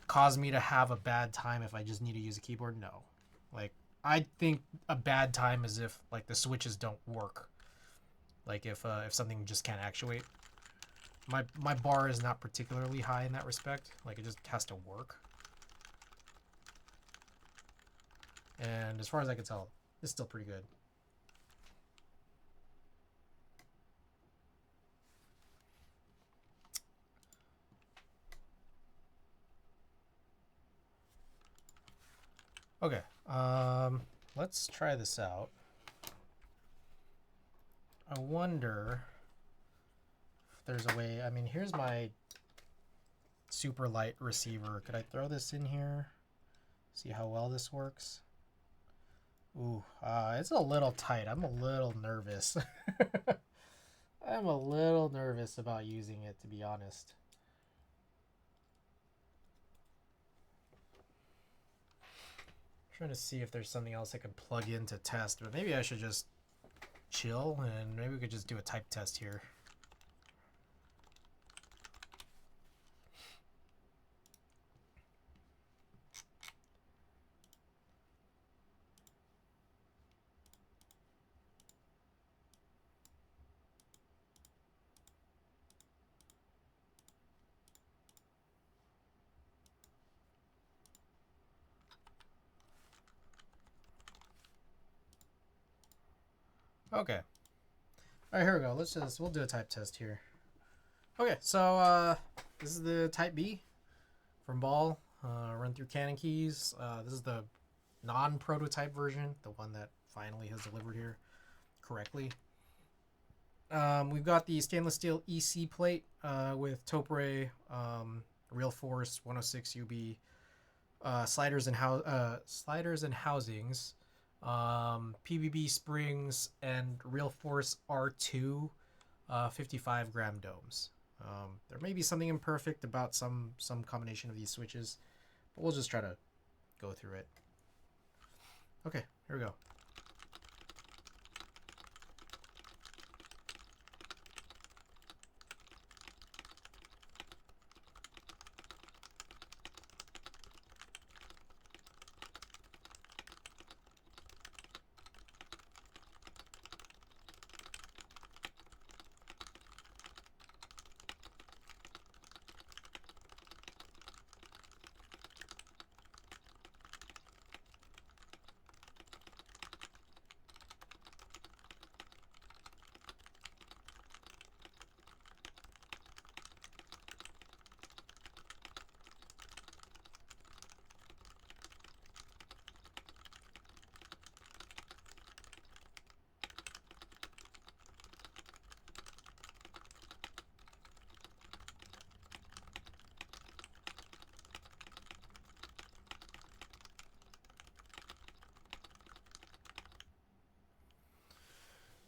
cause me to have a bad time if I just need to use a keyboard? No. Like I think a bad time is if like the switches don't work. Like if something just can't actuate. My bar is not particularly high in that respect. Like it just has to work. And as far as I can tell, it's still pretty good. Okay, let's try this out. I wonder if there's a way. I mean, here's my super light receiver. Could I throw this in here? See how well this works? Ooh, it's a little tight. I'm a little nervous. I'm a little nervous about using it, to be honest. Trying to see if there's something else I could plug in to test, but maybe I should just chill and maybe we could just do a type test here. Okay. All right, here we go. We'll do a type test here. Okay, so this is the type B from Ball. Run through Canon keys. This is the non-prototype version, the one that finally has delivered here correctly. We've got the stainless steel EC plate with Topre, Real Force 106 UB, sliders and housings, PBB springs, and Real Force R2 55 gram domes. There may be something imperfect about some combination of these switches, but we'll just try to go through it. Okay, here we go.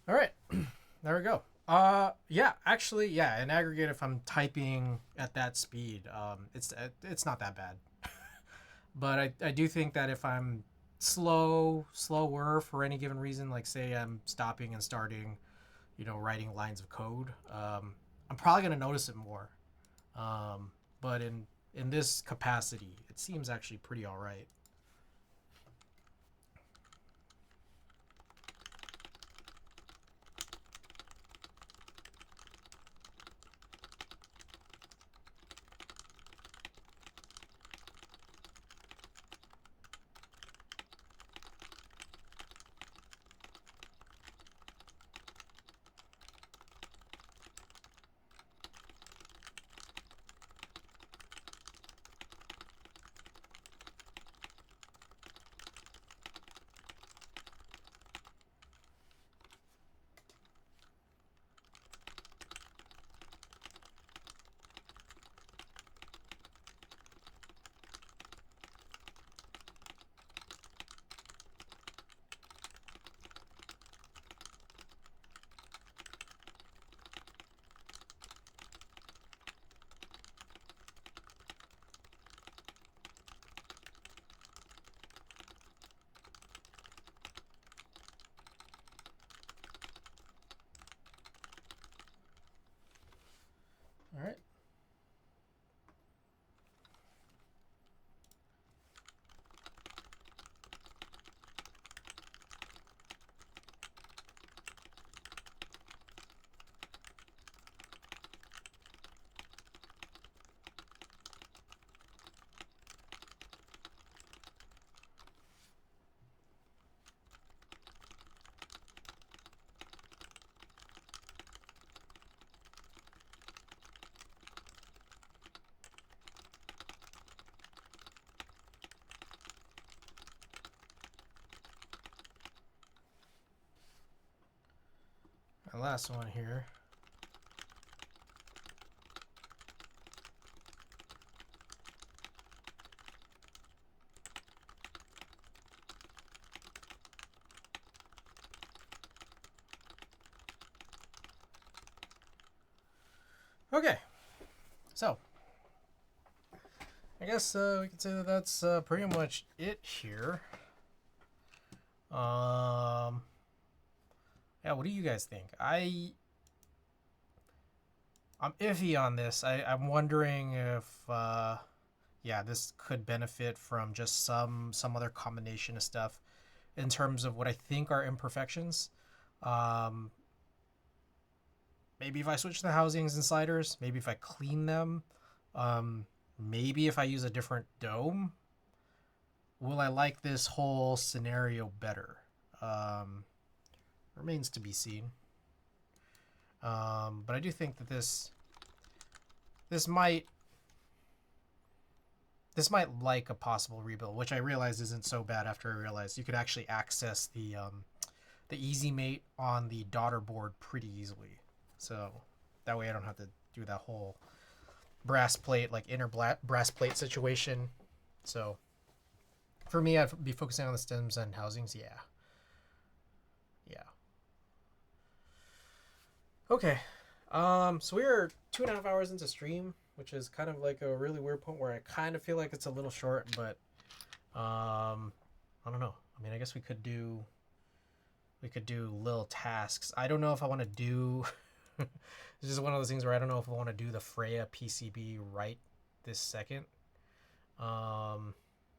All right, there we go. Yeah, actually, yeah. In aggregate, if I'm typing at that speed, it's not that bad. But I do think that if I'm slower for any given reason, like say I'm stopping and starting, writing lines of code, I'm probably gonna notice it more. But in this capacity, it seems actually pretty all right. All right. The last one here. Okay, so I guess we can say that that's pretty much it here. Yeah, what do you guys think? I'm iffy on this. I'm wondering if yeah, this could benefit from just some other combination of stuff in terms of what I think are imperfections. Um, maybe if I switch the housings and sliders, maybe if I clean them, um, maybe if I use a different dome, will I like this whole scenario better? Um, Remains to be seen. But I do think that this might like a possible rebuild, which I realize isn't so bad after I realized you could actually access the easy mate on the daughter board pretty easily. So that way I don't have to do that whole brass plate, like inner brass plate situation. So for me, I'd be focusing on the stems and housings. Yeah. Yeah. Okay. So we are 2.5 hours into stream, which is kind of like a really weird point where I kind of feel like it's a little short, but I don't know. I mean, I guess we could do little tasks. I don't know if I want to do it's just one of those things where I don't know if I want to do the Freya PCB right this second.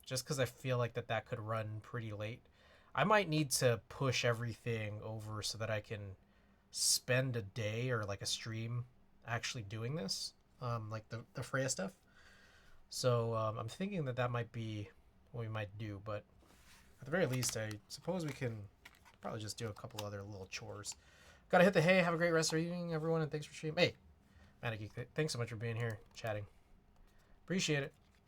Just because I feel like that could run pretty late. I might need to push everything over so that I can spend a day or like a stream actually doing this, like the Freya stuff. So I'm thinking that might be what we might do, but at the very least, I suppose we can probably just do a couple other little chores. Gotta hit the hay. Have a great rest of your evening, everyone, and thanks for streaming. Hey, Manic, thanks so much for being here, chatting. Appreciate it.